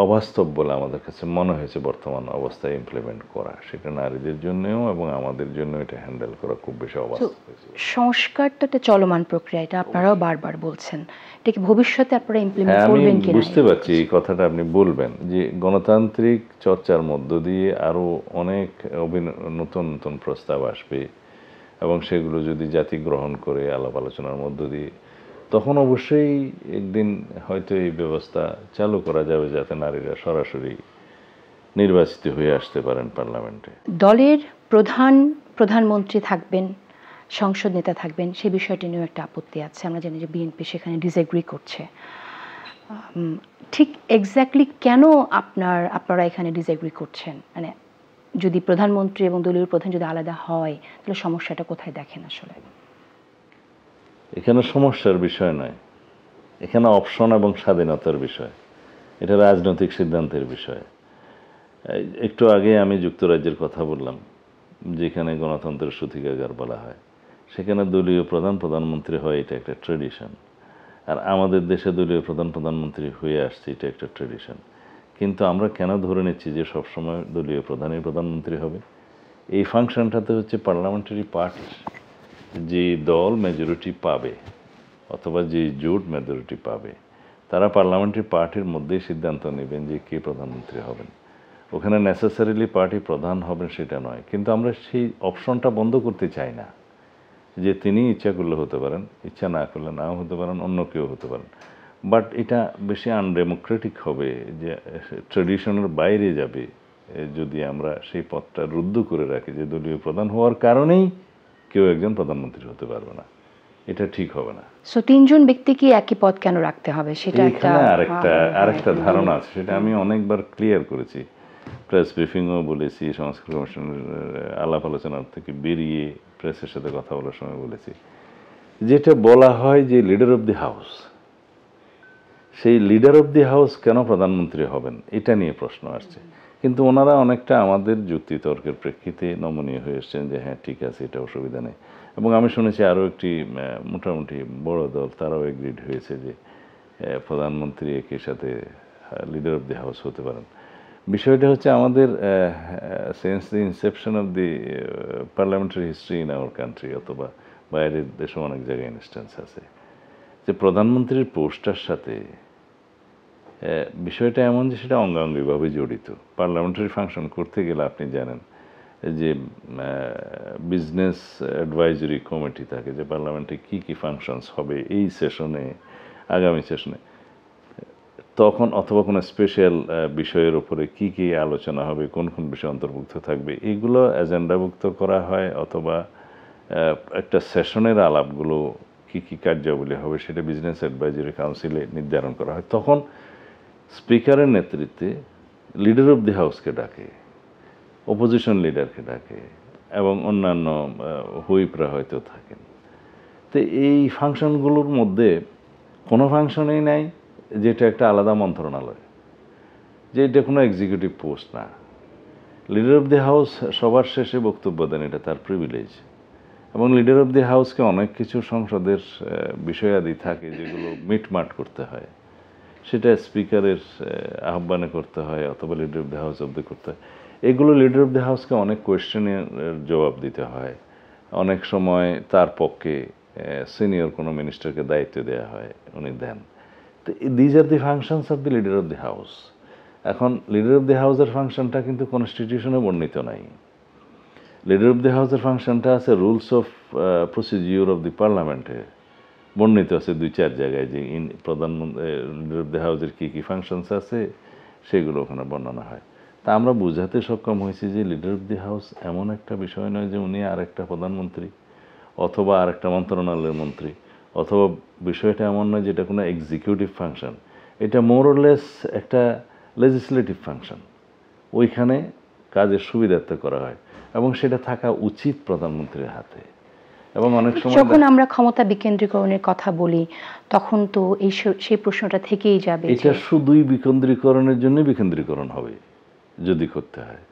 অবাস্তব বলে আমাদের কাছে মনে হয়েছে বর্তমান অবস্থায় ইমপ্লিমেন্ট করা। সেটা নারীদের জন্যও এবং আমাদের জন্য এটা হ্যান্ডেল করা খুব বেশি অবাস্তব হয়েছে। সংস্কারটা একটা চলমান প্রক্রিয়া, এটা আপনারাও বারবার বলছেন, এটা কি ভবিষ্যতে আপনারা ইমপ্লিমেন্ট করবেন কিনা? আমি বুঝতে পারছি এই কথাটা আপনি বলবেন, যে গণতান্ত্রিক চর্চার মধ্য দিয়ে আরো অনেক নতুন নতুন প্রস্তাব আসবে এবং সেগুলো যদি জাতি গ্রহণ করে আলাপ আলোচনার মধ্য দিয়ে, তখন অবশ্যই একদিন হয়তো এই ব্যবস্থা চালু করা যাবে যাতে নারীরা সরাসরি নির্বাচিত হয়ে আসতে পারেন পার্লামেন্টে। দলের প্রধানমন্ত্রী থাকবেন, সংসদ নেতা থাকবেন, সেই বিষয়টি নিয়েও একটা আপত্তি আছে। আমরা জানি যে বিএনপি সেখানে ডিসএগ্রি করছে। ঠিক এক্স্যাক্টলি কেন আপনারা এখানে ডিসএগ্রি করছেন? মানে যদি প্রধানমন্ত্রী এবং দলীয় প্রধান যদি আলাদা হয়, তাহলে সমস্যাটা কোথায় দেখেন আসলে? এখানে সমস্যার বিষয় নয়, এখানে অপশন এবং স্বাধীনতার বিষয়, এটা রাজনৈতিক সিদ্ধান্তের বিষয়। একটু আগে আমি যুক্তরাজ্যের কথা বললাম, যেখানে গণতন্ত্রের সূতিকাগার বলা হয়, সেখানে দলীয় প্রধানমন্ত্রী হয়, এটা একটা ট্রেডিশন। আর আমাদের দেশে দলীয় প্রধানমন্ত্রী হয়ে আসছে, এটা একটা ট্রেডিশন। কিন্তু আমরা কেন ধরে নিচ্ছি যে সবসময় দলীয় প্রধানমন্ত্রী হবে? এই ফাংশনটাতে হচ্ছে পার্লামেন্টারি পার্টি, যে দল মেজরিটি পাবে অথবা যে জোট মেজরিটি পাবে, তারা পার্লামেন্টারি পার্টির মধ্যেই সিদ্ধান্ত নেবেন যে কে প্রধানমন্ত্রী হবেন। ওখানে নেসেসারিলি পার্টি প্রধান হবেন সেটা নয়। কিন্তু আমরা সেই অপশনটা বন্ধ করতে চাই না যে তিনি ইচ্ছা করলে হতে পারেন, ইচ্ছা না করলে নাও হতে পারেন, অন্য কেউ হতে পারেন। বাট এটা বেশি আনডেমোক্রেটিক হবে, যে ট্রেডিশনের বাইরে যাবে যদি আমরা সেই পথটা রুদ্ধ করে রাখি যে দলীয় প্রধান হওয়ার কারণেই কেউ একজন প্রধানমন্ত্রী হতে পারবে না, এটা ঠিক হবে না। সো 3 জন ব্যক্তিকে একই পদ কেন রাখতে হবে? সেটা এখানে আরেকটা ধারণা আছে, সেটা আমি অনেকবার ক্লিয়ার করেছি, প্রেস ব্রিফিংও বলেছি, সংস্কার কমিশনের আলাপ আলোচনার থেকে বেরিয়ে প্রেসের সাথে কথা বলার সময় বলেছি, যেটা বলা হয় যে লিডার অফ দি হাউস, সেই লিডার অফ দি হাউস কেন প্রধানমন্ত্রী হবেন, এটা নিয়ে প্রশ্ন আসছে। কিন্তু ওনারা অনেকটা আমাদের যুক্তিতর্কের প্রেক্ষিতে নমনীয় হয়ে এসছেন যে হ্যাঁ ঠিক আছে, এটা অসুবিধা নেই। এবং আমি শুনেছি আরও একটি মোটামুটি বড় দল, তারাও এগ্রিড হয়েছে যে প্রধানমন্ত্রী একই সাথে লিডার অফ দি হাউস হতে পারেন। বিষয়টা হচ্ছে আমাদের since the Inception of the parliamentary history in our country, অথবা বাইরের দেশে অনেক জায়গায় ইনস্ট্যান্স আছে যে প্রধানমন্ত্রীর পোস্টটার সাথে বিষয়টা এমন যে সেটা অঙ্গাঙ্গিভাবে জড়িত। পার্লামেন্টারি ফাংশন করতে গেলে আপনি জানেন যে বিজনেস অ্যাডভাইজরি কমিটি থাকে, যে পার্লামেন্টে কী কী ফাংশনস হবে এই সেশনে, আগামী সেশনে। তখন অথবা কোনো স্পেশাল বিষয়ের উপরে কি কি আলোচনা হবে, কোন কোন বিষয় অন্তর্ভুক্ত থাকবে, এগুলো এজেন্ডাভুক্ত করা হয়, অথবা একটা সেশনের আলাপগুলো কি কি কার্যাবলী হবে সেটা বিজনেস অ্যাডভাইজারি কাউন্সিলে নির্ধারণ করা হয়। তখন স্পিকারের নেতৃত্বে লিডার অফ দি হাউসকে ডাকে, অপোজিশন লিডারকে ডাকে, এবং অন্যান্য হুইপরা হয়তো থাকেন। তো এই ফাংশনগুলোর মধ্যে কোনো ফাংশনেই নাই যেটা একটা আলাদা মন্ত্রণালয়, যে এটা কোনো এক্সিকিউটিভ পোস্ট না। লিডার অফ দি হাউস সবার শেষে বক্তব্য দেন, এটা তার প্রিভিলেজ। এবং লিডার অফ দি হাউসকে অনেক কিছু সংসদের বিষয়াদি থাকে যেগুলো মিটমাট করতে হয়, সেটা স্পিকারের আহ্বানে করতে হয় অথবা লিডার অফ দি হাউস অব্দি করতে হয়। এগুলো লিডার অফ দি হাউসকে অনেক কোয়েশ্চেনের জবাব দিতে হয়। অনেক সময় তার পক্ষে সিনিয়র কোনো মিনিস্টারকে দায়িত্ব দেওয়া হয়, উনি দেন। তো these are the functions of the leader of the house. এখন লিডার অফ দি হাউসের ফাংশনটা কিন্তু কনস্টিটিউশনে বর্ণিত নাই। লিডার অফ দি হাউসের ফাংশনটা আছে rules of procedure of the পার্লামেন্টে বর্ণিত আছে 2-4 জায়গায়, যে প্রধানমন্ত্রী লিডার অফ দি হাউসের কী কী ফাংশনস আছে সেগুলো ওখানে বর্ণনা হয়। তা আমরা বোঝাতে সক্ষম হয়েছি যে লিডার অফ দি হাউস এমন একটা বিষয় নয় যে উনি আরেকটা প্রধানমন্ত্রী অথবা আরেকটা মন্ত্রণালয়ের মন্ত্রী, অথবা বিষয়টা এমন নয় যেটা কোনো এক্সিকিউটিভ ফাংশন। এটা মোর অর লেস একটা লেজিসলেটিভ ফাংশন। ওইখানে কাজের সুবিধার্থে করা হয় এবং সেটা থাকা উচিত প্রধানমন্ত্রীর হাতে। এবং অনেক সময় যখন আমরা ক্ষমতা বিকেন্দ্রীকরণের কথা বলি তখন তো সেই প্রশ্নটা থেকেই যাবে যে এটা শুধুই বিকেন্দ্রীকরণের জন্য বিকেন্দ্রীকরণ হবে যদি করতে হয়,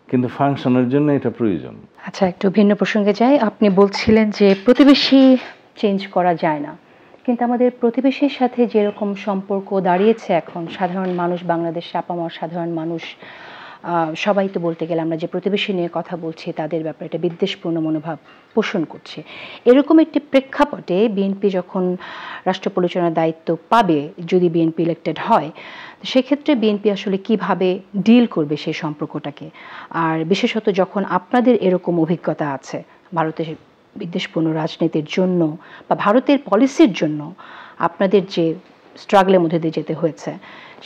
কিন্তু ফাংশনের জন্য এটা প্রয়োজন। আচ্ছা, একটু ভিন্ন প্রসঙ্গে যাই। আপনি বলছিলেন যে প্রতিবেশী চেঞ্জ করা যায় না, কিন্তু আমাদের প্রতিবেশীর সাথে যেরকম সম্পর্ক দাঁড়িয়েছে এখন, সাধারণ মানুষ, বাংলাদেশে আপামর সাধারণ মানুষ সবাই তো বলতে গেলে আমরা যে প্রতিবেশী নিয়ে কথা বলছি তাদের ব্যাপারে একটা বিদ্বেষপূর্ণ মনোভাব পোষণ করছে। এরকম একটি প্রেক্ষাপটে বিএনপি যখন রাষ্ট্র পরিচালনার দায়িত্ব পাবে, যদি বিএনপি ইলেক্টেড হয়, সেক্ষেত্রে বিএনপি আসলে কিভাবে ডিল করবে সেই সম্পর্কটাকে? আর বিশেষত যখন আপনাদের এরকম অভিজ্ঞতা আছে ভারতের বিদ্বেষপূর্ণ রাজনীতির জন্য বা ভারতের পলিসির জন্য আপনাদের যে স্ট্রাগলের মধ্যে দিয়ে যেতে হয়েছে,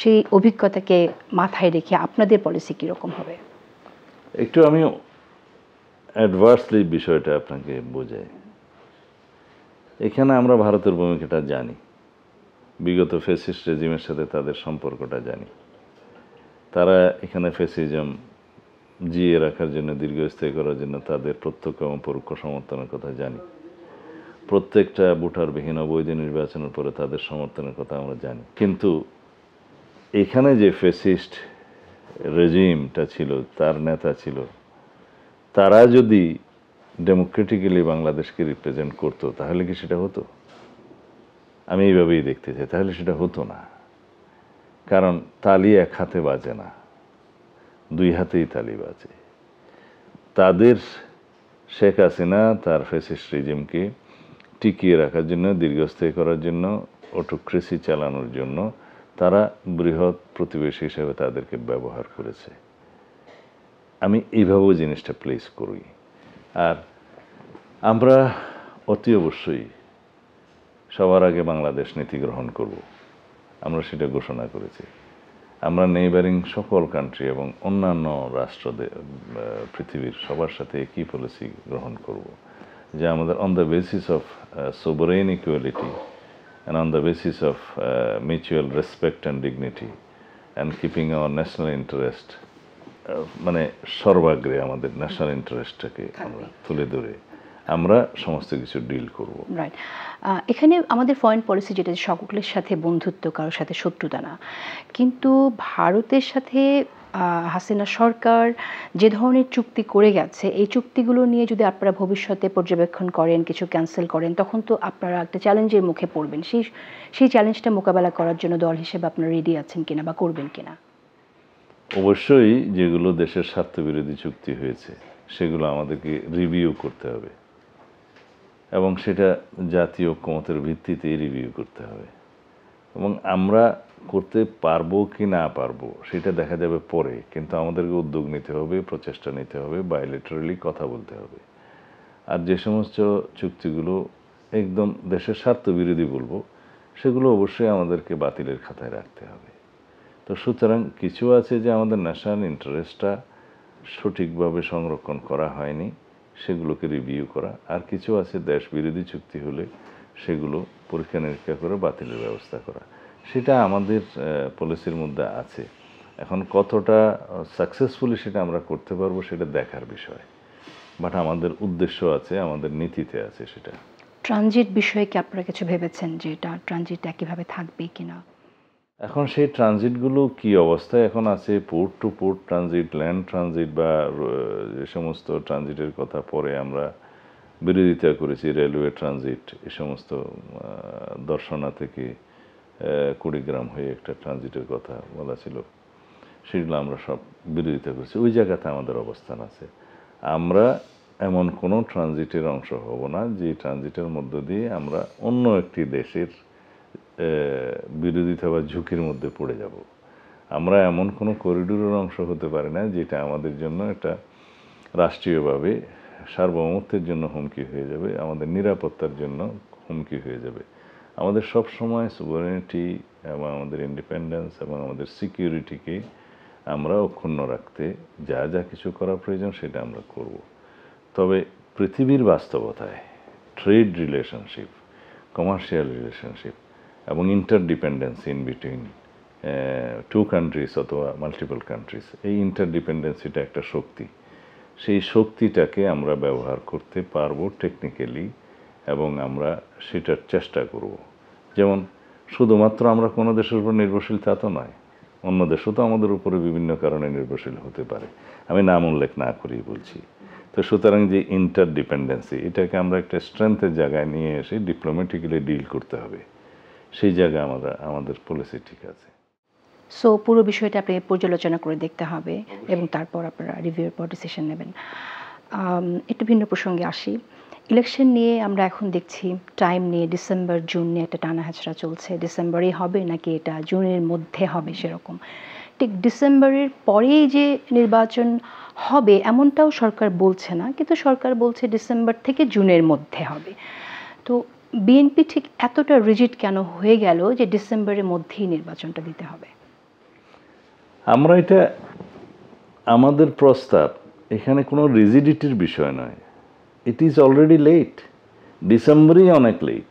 সেই অভিজ্ঞতাকে মাথায় রেখে আপনাদের পলিসি কীরকম হবে? একটু আমি অ্যাডভার্সলি বিষয়টা আপনাকে বোঝাই। এখানে আমরা ভারতের ভূমিকাটা জানি, বিগত ফ্যাসিস্ট রেজিমের সাথে তাদের সম্পর্কটা জানি। তারা এখানে ফ্যাসিজম জিয়ে রাখার জন্য, দীর্ঘস্থায়ী করার জন্য তাদের প্রত্যক্ষ এবং পরোক্ষ সমর্থনের কথা জানি। প্রত্যেকটা ভোটারবিহীন অবৈধ নির্বাচনের পরে তাদের সমর্থনের কথা আমরা জানি। কিন্তু এখানে যে ফ্যাসিস্ট রেজিমটা ছিল, তার নেতা ছিল, তারা যদি ডেমোক্রেটিক্যালি বাংলাদেশকে রিপ্রেজেন্ট করতো তাহলে কি সেটা হতো? আমি এইভাবেই দেখতে চাই, তাহলে সেটা হতো না। কারণ তালি এক হাতে বাজে না, 2 হাতেই তালি বাজে। তাদের শেখ হাসিনা তার ফ্যাসিস্ট রেজিমকে টিকিয়ে রাখার জন্য, দীর্ঘস্থায়ী করার জন্য, অটোক্রেসি চালানোর জন্য তারা বৃহৎ প্রতিবেশী হিসেবে তাদেরকে ব্যবহার করেছে। আমি এইভাবেও জিনিসটা প্লেস করি। আর আমরা অতি অবশ্যই সবার আগে বাংলাদেশ নীতি গ্রহণ করব, আমরা সেটা ঘোষণা করেছি। আমরা নেইবারিং সকল কান্ট্রি এবং অন্যান্য রাষ্ট্রদের, পৃথিবীর সবার সাথে একই পলিসি গ্রহণ করব, যে আমাদের on the basis of sovereign equality and on the basis of mutual respect and dignity and keeping our national interest, মানে সর্বাগ্রে আমাদের ন্যাশনাল ইন্টারেস্টটাকে আমরা তুলে ধরে আমরা সমস্ত কিছু ডিল করব। রাইট। এখানে আমাদের ফরেন পলিসি যেটা, সকলের সাথে বন্ধুত্ব, কারোর সাথে শত্রুতা না। কিন্তু ভারতের সাথে হাসিনা সরকার যে ধরনের চুক্তি করে গেছে, এই চুক্তিগুলো নিয়ে যদি আপনারা ভবিষ্যতে পর্যবেক্ষণ করেন, কিছু ক্যান্সেল করেন, তখন তো আপনারা একটা চ্যালেঞ্জের মুখে পড়বেন। সেই চ্যালেঞ্জটা মোকাবেলা করার জন্য দল হিসেবে আপনারা রেডি আছেন কিনা বা করবেন কিনা? অবশ্যই যেগুলো দেশের স্বার্থবিরোধী চুক্তি হয়েছে সেগুলো আমাদেরকে রিভিউ করতে হবে এবং সেটা জাতীয় ঐক্যমতের ভিত্তিতেই রিভিউ করতে হবে। এবং আমরা করতে পারবো কি না পারবো সেটা দেখা যাবে পরে, কিন্তু আমাদেরকে উদ্যোগ নিতে হবে, প্রচেষ্টা নিতে হবে, বাইলেটারালি কথা বলতে হবে। আর যে সমস্ত চুক্তিগুলো একদম দেশের স্বার্থ বিরোধী বলবো, সেগুলো অবশ্যই আমাদেরকে বাতিলের খাতায় রাখতে হবে। তো সুতরাং কিছু আছে যে আমাদের ন্যাশনাল ইন্টারেস্টটা সঠিকভাবে সংরক্ষণ করা হয়নি, সেগুলোকে রিভিউ করা, আর কিছু আছে দেশ বিরোধী চুক্তি হলে সেগুলো পরীক্ষা নিরীক্ষা করে বাতিলের ব্যবস্থা করা। সেটা আমাদের পলিসির মধ্যে আছে। এখন কতটা সাকসেসফুলি সেটা আমরা করতে পারবো সেটা দেখার বিষয়, বাট আমাদের উদ্দেশ্য আছে, আমাদের নীতিতে আছে সেটা। ট্রানজিট বিষয়ে কি আপনারা কিছু ভেবেছেন যে এটা ট্রানজিট একইভাবে থাকবে কিনা? এখন সেই ট্রানজিটগুলো কি অবস্থায় এখন আছে, port to port transit, land transit, বা যে সমস্ত ট্রানজিটের কথা পরে আমরা বিরোধিতা করেছি, রেলওয়ে ট্রানজিট, এ সমস্ত দর্শনা থেকে কুড়িগ্রাম হয়ে একটা ট্রানজিটের কথা বলা ছিল, সেগুলো আমরা সব বিরোধিতা করেছি। ওই জায়গাতে আমাদের অবস্থান আছে। আমরা এমন কোনো ট্রানজিটের অংশ হব না যে ট্রানজিটের মধ্য দিয়ে আমরা অন্য একটি দেশের বিরোধিতা বা ঝুঁকির মধ্যে পড়ে যাব। আমরা এমন কোনো করিডোরের অংশ হতে পারি না যেটা আমাদের জন্য একটা রাষ্ট্রীয়ভাবে সার্বভৌমত্বের জন্য হুমকি হয়ে যাবে, আমাদের নিরাপত্তার জন্য হুমকি হয়ে যাবে। আমাদের সব সময় সুভারেনিটি এবং আমাদের ইন্ডিপেন্ডেন্স এবং আমাদের সিকিউরিটিকে আমরা অক্ষুণ্ণ রাখতে যা যা কিছু করা প্রয়োজন সেটা আমরা করব। তবে পৃথিবীর বাস্তবতায় ট্রেড রিলেশনশিপ, কমার্শিয়াল রিলেশনশিপ এবং ইন্টারডিপেন্ডেন্সি ইন বিটুইন টু কান্ট্রিজ অথবা মাল্টিপল কান্ট্রিজ, এই ইন্টারডিপেন্ডেন্সিটা একটা শক্তি। সেই শক্তিটাকে আমরা ব্যবহার করতে পারবো টেকনিক্যালি, এবং আমরা সেটার চেষ্টা করব। যেমন শুধুমাত্র আমরা কোনো দেশের উপর নির্ভরশীল তা তো নয়, অন্য দেশও তো আমাদের উপরে বিভিন্ন কারণে নির্ভরশীল হতে পারে, আমি নাম উল্লেখ না করেই বলছি। তো সুতরাং যে ইন্টারডিপেন্ডেন্সি, এটাকে আমরা একটা স্ট্রেংথের জায়গায় নিয়ে এসে ডিপ্লোম্যাটিক্যালি ডিল করতে হবে, সেই জায়গায় আমাদের পলিসি ঠিক আছে। সো পুরো বিষয়টা আপনি পর্যালোচনা করে দেখতে হবে এবং তারপর আপনারা রিভিউর পর ডিসিশন নেবেন। একটু ভিন্ন প্রসঙ্গে আসি। ইলেকশন নিয়ে আমরা এখন দেখছি টাইম নিয়ে ডিসেম্বর জুন নিয়ে একটা টানা হেঁচড়া চলছে। ডিসেম্বরেই হবে নাকি এটা জুনের মধ্যে হবে সেরকম। ঠিক ডিসেম্বরের পরেই যে নির্বাচন হবে এমনটাও সরকার বলছে না, কিন্তু সরকার বলছে ডিসেম্বর থেকে জুনের মধ্যে হবে। তো বিএনপি ঠিক এতটা রিজিড কেন হয়ে গেল যে ডিসেম্বরের মধ্যেই নির্বাচনটা দিতে হবে? আমরা এটা, আমাদের প্রস্তাব এখানে কোনো রিজিডিটির বিষয় নয়। ইট ইজ অলরেডি লেট, ডিসেম্বরই অনেক লেট।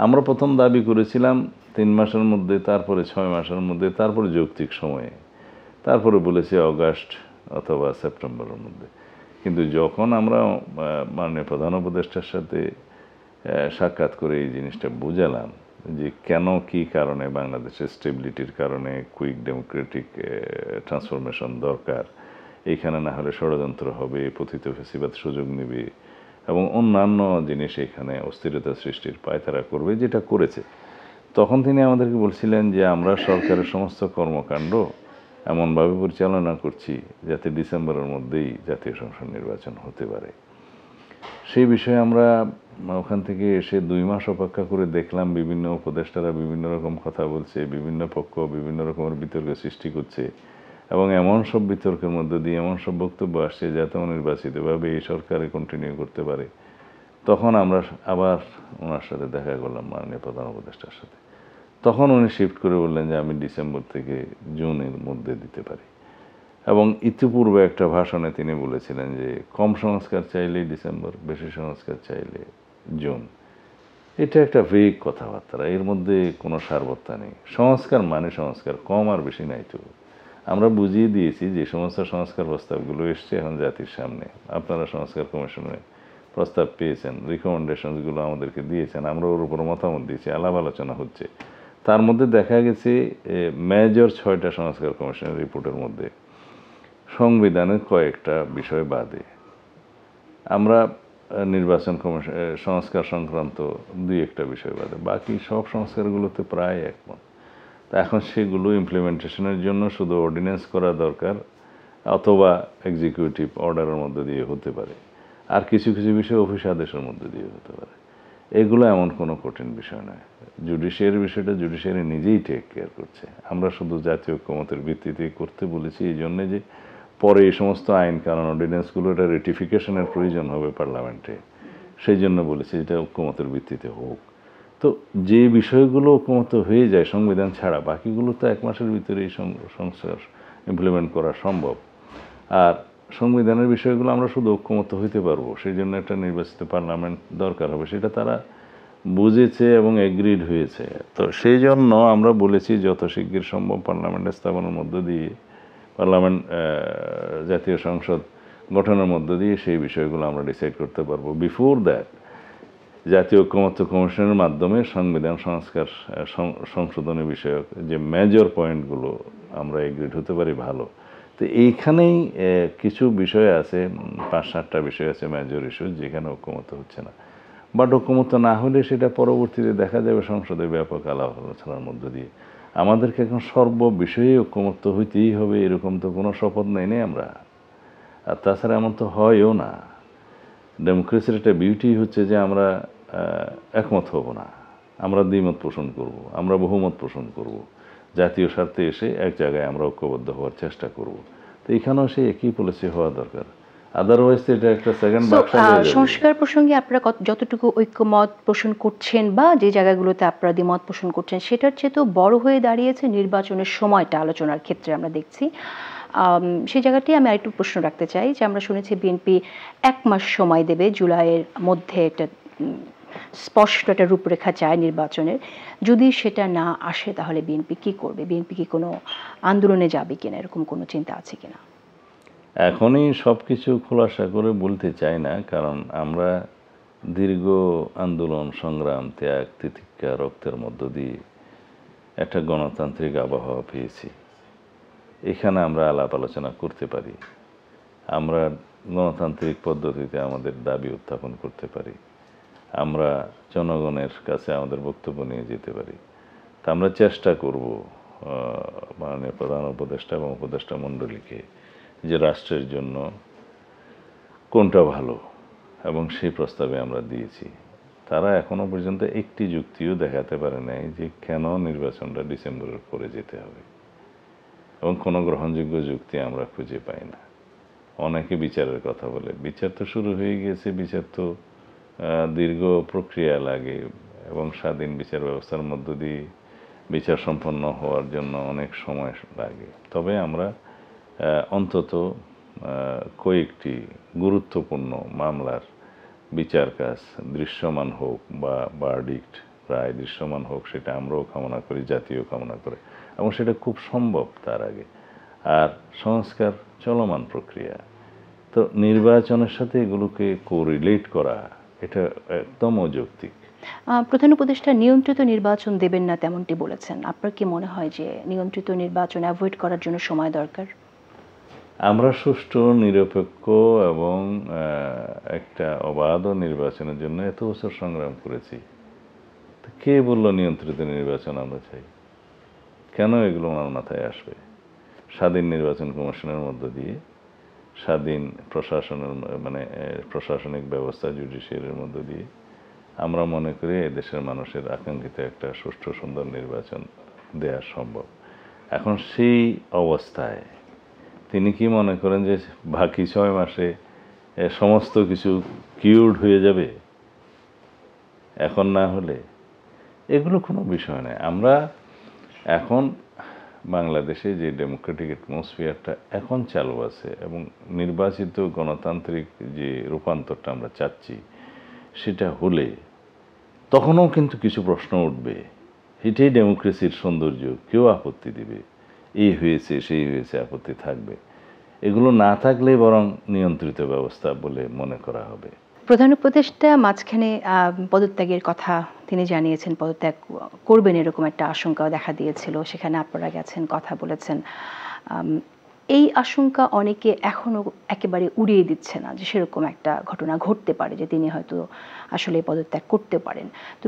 আমরা প্রথম দাবি করেছিলাম 3 মাসের মধ্যে, তারপরে 6 মাসের মধ্যে, তারপরে যৌক্তিক সময়ে, তারপরে বলেছি অগাস্ট অথবা সেপ্টেম্বরের মধ্যে। কিন্তু যখন আমরা মাননীয় প্রধান উপদেষ্টার সাথে সাক্ষাৎ করে এই জিনিসটা বুঝালাম যে কেন, কি কারণে বাংলাদেশের স্টেবিলিটির কারণে কুইক ডেমোক্রেটিক ট্রান্সফরমেশন দরকার, এইখানে না হলে ষড়যন্ত্র হবে, পতিত ফেসিবাদ সুযোগ নেবে এবং অন্যান্য জিনিস এখানে অস্থিরতা সৃষ্টির পায়তারা করবে, যেটা করেছে, তখন তিনি আমাদেরকে বলছিলেন যে আমরা সরকারের সমস্ত কর্মকাণ্ড এমনভাবে পরিচালনা করছি যাতে ডিসেম্বরের মধ্যেই জাতীয় সংসদ নির্বাচন হতে পারে। সেই বিষয়ে আমরা ওখান থেকে এসে 2 মাস অপেক্ষা করে দেখলাম বিভিন্ন উপদেষ্টারা বিভিন্ন রকম কথা বলছে, বিভিন্ন পক্ষ বিভিন্ন রকমের বিতর্ক সৃষ্টি করছে, এবং এমন সব বিতর্কের মধ্যে দিয়ে এমন সব বক্তব্য আসছে যাতে নির্বাচিতভাবে এই সরকারে কন্টিনিউ করতে পারে। তখন আমরা আবার ওনার সাথে দেখা করলাম, মাননীয় প্রধান উপদেষ্টার সাথে। তখন উনি শিফট করে বললেন যে আমি ডিসেম্বর থেকে জুনের মধ্যে দিতে পারি। এবং ইতিপূর্বে একটা ভাষণে তিনি বলেছিলেন যে কম সংস্কার চাইলে ডিসেম্বর, বেশি সংস্কার চাইলে জুন। এটা একটা ভেগ কথাবার্তা, এর মধ্যে কোনো সারবত্তা নেই। সংস্কার মানে সংস্কার, কম আর বেশি নাই তো। আমরা বুঝিয়ে দিয়েছি যে সমস্ত সংস্কার প্রস্তাবগুলো এসছে এখন জাতির সামনে, আপনারা সংস্কার কমিশনে প্রস্তাব পেয়েছেন, রিকমেন্ডেশনসগুলো আমাদেরকে দিয়েছেন, আমরা ওর উপর মতামত দিয়েছি, আলাপ আলোচনা হচ্ছে। তার মধ্যে দেখা গেছে মেজর 6টা সংস্কার কমিশনের রিপোর্টের মধ্যে সংবিধানের কয়েকটা বিষয় বাদে আমরা নির্বাচন কমিশন সংস্কার সংক্রান্ত 2-1টা বিষয় বাদে বাকি সব সংস্কারগুলোতে প্রায় একমত। তা এখন সেগুলো ইমপ্লিমেন্টেশনের জন্য শুধু অর্ডিন্যান্স করা দরকার, অথবা এক্সিকিউটিভ অর্ডারের মধ্যে দিয়ে হতে পারে, আর কিছু কিছু বিষয় অফিস আদেশের মধ্যে দিয়ে হতে পারে। এগুলো এমন কোনো কঠিন বিষয় নয়। জুডিশিয়ারি বিষয়টা জুডিশিয়ারি নিজেই টেক কেয়ার করছে। আমরা শুধু জাতীয় ঐক্যমতের ভিত্তিতে করতে বলেছি এই জন্যে যে পরে এই সমস্ত আইন কানুন অর্ডিন্যান্সগুলো এটা রেটিফিকেশনের প্রয়োজন হবে পার্লামেন্টে, সেই জন্য বলেছি এটা ঐক্যমতের ভিত্তিতে হোক। তো যে বিষয়গুলো ঐকমত্য হয়ে যায় সংবিধান ছাড়া, বাকিগুলো তো 1 মাসের ভিতরেই সংস্কার ইমপ্লিমেন্ট করা সম্ভব। আর সংবিধানের বিষয়গুলো আমরা শুধু ঐকমত্য হইতে পারবো, সেই জন্য একটা নির্বাচিত পার্লামেন্ট দরকার হবে, সেটা তারা বুঝেছে এবং এগ্রিড হয়েছে। তো সেই জন্য আমরা বলেছি যত শিগগির সম্ভব পার্লামেন্ট স্থাপনের মধ্য দিয়ে, পার্লামেন্ট জাতীয় সংসদ গঠনের মধ্য দিয়ে সেই বিষয়গুলো আমরা ডিসাইড করতে পারবো। বিফোর দ্যাট জাতীয় ঐকমত্য কমিশনের মাধ্যমে সংবিধান সংস্কার সংশোধনী বিষয়ক যে মেজর পয়েন্টগুলো আমরা এগ্রিড হতে পারি ভালো। তো এইখানেই কিছু বিষয় আছে, 5-7টা বিষয় আছে মেজর ইস্যু, যেখানে ঐকমত্য হচ্ছে না। বাট ঐকমত্য না হলে সেটা পরবর্তীতে দেখা যাবে সংসদে ব্যাপক আলাপ আলোচনার মধ্য দিয়ে। আমাদেরকে এখন সর্ব বিষয়ে ঐকমত্য হইতেই হবে এরকম তো কোনো শপথ নেই আমরা। আর তাছাড়া এমন তো হয়ও না। ডেমোক্রেসির একটা বিউটি হচ্ছে যে আমরা একমত হব না, আমরা দ্বিমত পোষণ করব, আমরা বহুমত পোষণ করব, জাতীয় স্বার্থে এসে এক জায়গায় আমরা ঐক্যবদ্ধ হওয়ার চেষ্টা করব। তো এখানেও সেই একই পলিসি হওয়া দরকার, আদারওয়াইজ এটা একটা সেকেন্ড বাক্স। সংস্কার প্রসঙ্গে আপনারা যতটুকু ঐক্যমত পোষণ করছেন বা যে জায়গাগুলোতে আপনারা দ্বিমত পোষণ করছেন, সেটার চেয়ে তো বড় হয়ে দাঁড়িয়েছে নির্বাচনের সময়টা আলোচনার ক্ষেত্রে আমরা দেখছি। সেই জায়গাটি আমি আরেকটু প্রশ্ন রাখতে চাই যে আমরা শুনেছি বিএনপি 1 মাস সময় দেবে, জুলাইয়ের মধ্যে একটা স্পষ্ট একটা রূপরেখা চায় নির্বাচনের। যদি সেটা না আসে তাহলে বিএনপি কি করবে? বিএনপি কি কোনো আন্দোলনে যাবে কিনা, এরকম কোনো চিন্তা আছে কিনা? এখনই সব কিছু খোলাসা করে বলতে চাই না, কারণ আমরা দীর্ঘ আন্দোলন সংগ্রাম ত্যাগ তিতিক্ষা রক্তের মধ্য দিয়ে একটা গণতান্ত্রিক আবহাওয়া পেয়েছি। এখানে আমরা আলাপ আলোচনা করতে পারি, আমরা গণতান্ত্রিক পদ্ধতিতে আমাদের দাবি উত্থাপন করতে পারি, আমরা জনগণের কাছে আমাদের বক্তব্য নিয়ে যেতে পারি। তা আমরা চেষ্টা করব মাননীয় প্রধান উপদেষ্টা এবং উপদেষ্টা মণ্ডলীকে যে রাষ্ট্রের জন্য কোনটা ভালো, এবং সেই প্রস্তাবে আমরা দিয়েছি। তারা এখনো পর্যন্ত একটি যুক্তিও দেখাতে পারে নাই যে কেন নির্বাচনটা ডিসেম্বরের পরে যেতে হবে, এবং কোনো গ্রহণযোগ্য যুক্তি আমরা খুঁজে পাই না। অনেকে বিচারের কথা বলে, বিচার তো শুরু হয়ে গিয়েছে, বিচার তো দীর্ঘ প্রক্রিয়া লাগে এবং স্বাধীন বিচার ব্যবস্থার মধ্য দিয়ে বিচার সম্পন্ন হওয়ার জন্য অনেক সময় লাগে। তবে আমরা অন্তত কয়েকটি গুরুত্বপূর্ণ মামলার বিচার কাজ দৃশ্যমান হোক বা ভার্ডিক্ট রায় দৃশ্যমান হোক, সেটা আমরাও কামনা করি, জাতীয় কামনা করে, এবং সেটা খুব সম্ভব তার আগে। আর সংস্কার চলমান প্রক্রিয়া, তো নির্বাচনের সাথে এগুলোকে কোরিলেট করা এটা একদম অযৌক্তিক। প্রধান উপদেষ্টা নিয়ন্ত্রিত নির্বাচন দেবেন না তেমনটি বলেছেন। আপনার কি মনে হয় যে নিয়ন্ত্রিত নির্বাচন অ্যাভয়েড করার জন্য সময় দরকার? আমরা সুষ্ঠু নিরপেক্ষ এবং একটা অবাধ নির্বাচনের জন্য এত বছর সংগ্রাম করেছি। কে বলল নিয়ন্ত্রিত নির্বাচন আমরা চাই? কেন এগুলো ওনার মাথায় আসবে? স্বাধীন নির্বাচন কমিশনের মধ্য দিয়ে স্বাধীন প্রশাসনের প্রশাসনিক ব্যবস্থা জুডিশিয়ারির মধ্য দিয়ে আমরা মনে করি এদেশের মানুষের আকাঙ্ক্ষিত একটা সুষ্ঠু সুন্দর নির্বাচন দেওয়া সম্ভব। এখন সেই অবস্থায় তিনি কি মনে করেন যে বাকি 6 মাসে সমস্ত কিছু কিউরড হয়ে যাবে এখন না হলে? এগুলো কোনো বিষয় নয়। আমরা এখন বাংলাদেশে যে ডেমোক্রেটিক অ্যাটমসফিয়ারটা এখন চালু আছে এবং নির্বাচিত গণতান্ত্রিক যে রূপান্তরটা আমরা চাচ্ছি, সেটা হলে তখনও কিন্তু কিছু প্রশ্ন উঠবে। এটাই ডেমোক্রেসির সৌন্দর্য। কেউ আপত্তি দিবে, এই হয়েছে সেই হয়েছে, আপত্তি থাকবে। এগুলো না থাকলে বরং নিয়ন্ত্রিত ব্যবস্থা বলে মনে করা হবে। প্রধান উপদেষ্টা মাঝখানে পদত্যাগের কথা তিনি জানিয়েছেন, পদত্যাগ করবেন এরকম একটা আশঙ্কাও দেখা দিয়েছিল। সেখানে আপনারা গেছেন, কথা বলেছেন। এই আশঙ্কা অনেকে এখনো একেবারে উড়িয়ে দিচ্ছে না যে সেরকম একটা ঘটনা ঘটতে পারে, যে তিনি হয়তো আসলে পদত্যাগ করতে পারেন। তো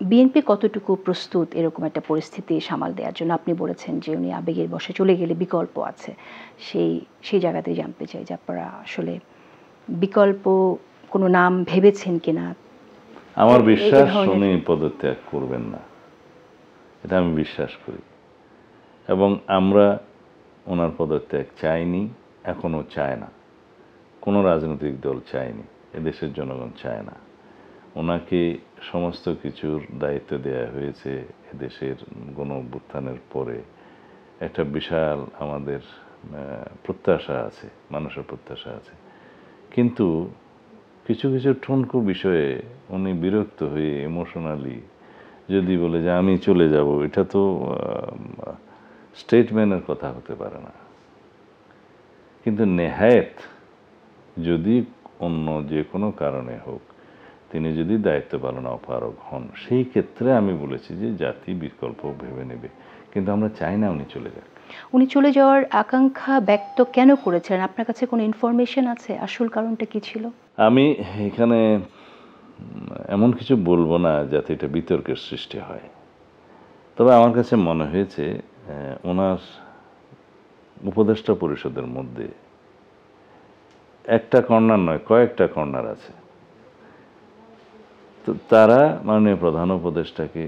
বিএনপি কতটুকু প্রস্তুত এরকম একটা পরিস্থিতি সামাল দেওয়ার জন্য? আপনি বলেছেন যে উনি আবেগের বশে চলে গেলে বিকল্প আছে, সেই জায়গাতেই জানতে চাই যে আপনারা আসলে বিকল্প কোনো নাম ভেবেছেন কিনা? আমার বিশ্বাস উনি পদত্যাগ করবেন না, এটা আমি বিশ্বাস করি, এবং আমরা ওনার পদত্যাগ চাইনি, এখনো চায় না, কোনো রাজনৈতিক দল চায়নি, এদেশের জনগণ চায় না। ওনাকে সমস্ত কিছুর দায়িত্ব দেওয়া হয়েছে এদেশের গণ অভ্যুত্থানের পরে। একটা বিশাল আমাদের প্রত্যাশা আছে, মানুষের প্রত্যাশা আছে, কিন্তু কিছু কিছু ঠুনকো বিষয়ে উনি বিরক্ত হয়ে ইমোশনালি যদি বলে যে আমি চলে যাব, এটা তো স্টেটম্যানের কথা হতে পারে না। কিন্তু নেহায়েত যদি অন্য যে কোনো কারণে হোক তিনি যদি দায়িত্ব পালনে অপারগ হন, সেই ক্ষেত্রে আমি বলেছি যে জাতি বিকল্প ভেবে নেবে, কিন্তু আমরা চাই না উনি চলে যাক। উনি চলে যাওয়ার আকাঙ্ক্ষা ব্যক্ত কেন করেছিলেন? আপনার কাছে কোনো ইনফরমেশন আছে? আসল কারণটা কি ছিল? আমি এখানে এমন কিছু বলবো না যাতে এটা বিতর্কের সৃষ্টি হয়, তবে আমার কাছে মনে হয়েছে ওনার উপদেষ্টা পরিষদের মধ্যে একটা কর্নার নয়, কয়েকটা কর্নার আছে। তো তারা মাননীয় প্রধান উপদেষ্টাকে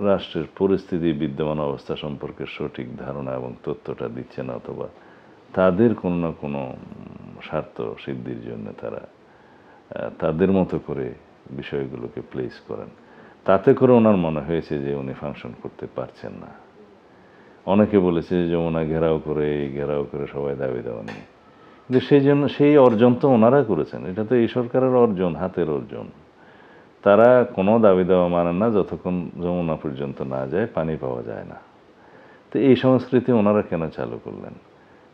রাষ্ট্রের পরিস্থিতি, বিদ্যমান অবস্থা সম্পর্কে সঠিক ধারণা এবং তথ্যটা দিচ্ছে না, অথবা তাদের কোনো না কোনো স্বার্থ সিদ্ধির জন্য তারা তাদের মতো করে বিষয়গুলোকে প্লেস করেন। তাতে করে ওনার মনে হয়েছে যে উনি ফাংশন করতে পারছেন না। অনেকে বলেছে যে যমুনা ঘেরাও করে, ঘেরাও করে সবাই দাবি দেওয়া নিয়ে, কিন্তু সেই জন্য সেই অর্জন তো ওনারা করেছেন, এটা তো এই সরকারের অর্জন, হাতের অর্জন। তারা কোনো দাবি দেওয়া মানেন না যতক্ষণ যমুনা পর্যন্ত না যায়, পানি পাওয়া যায় না। তো এই সংস্কৃতি ওনারা কেন চালু করলেন?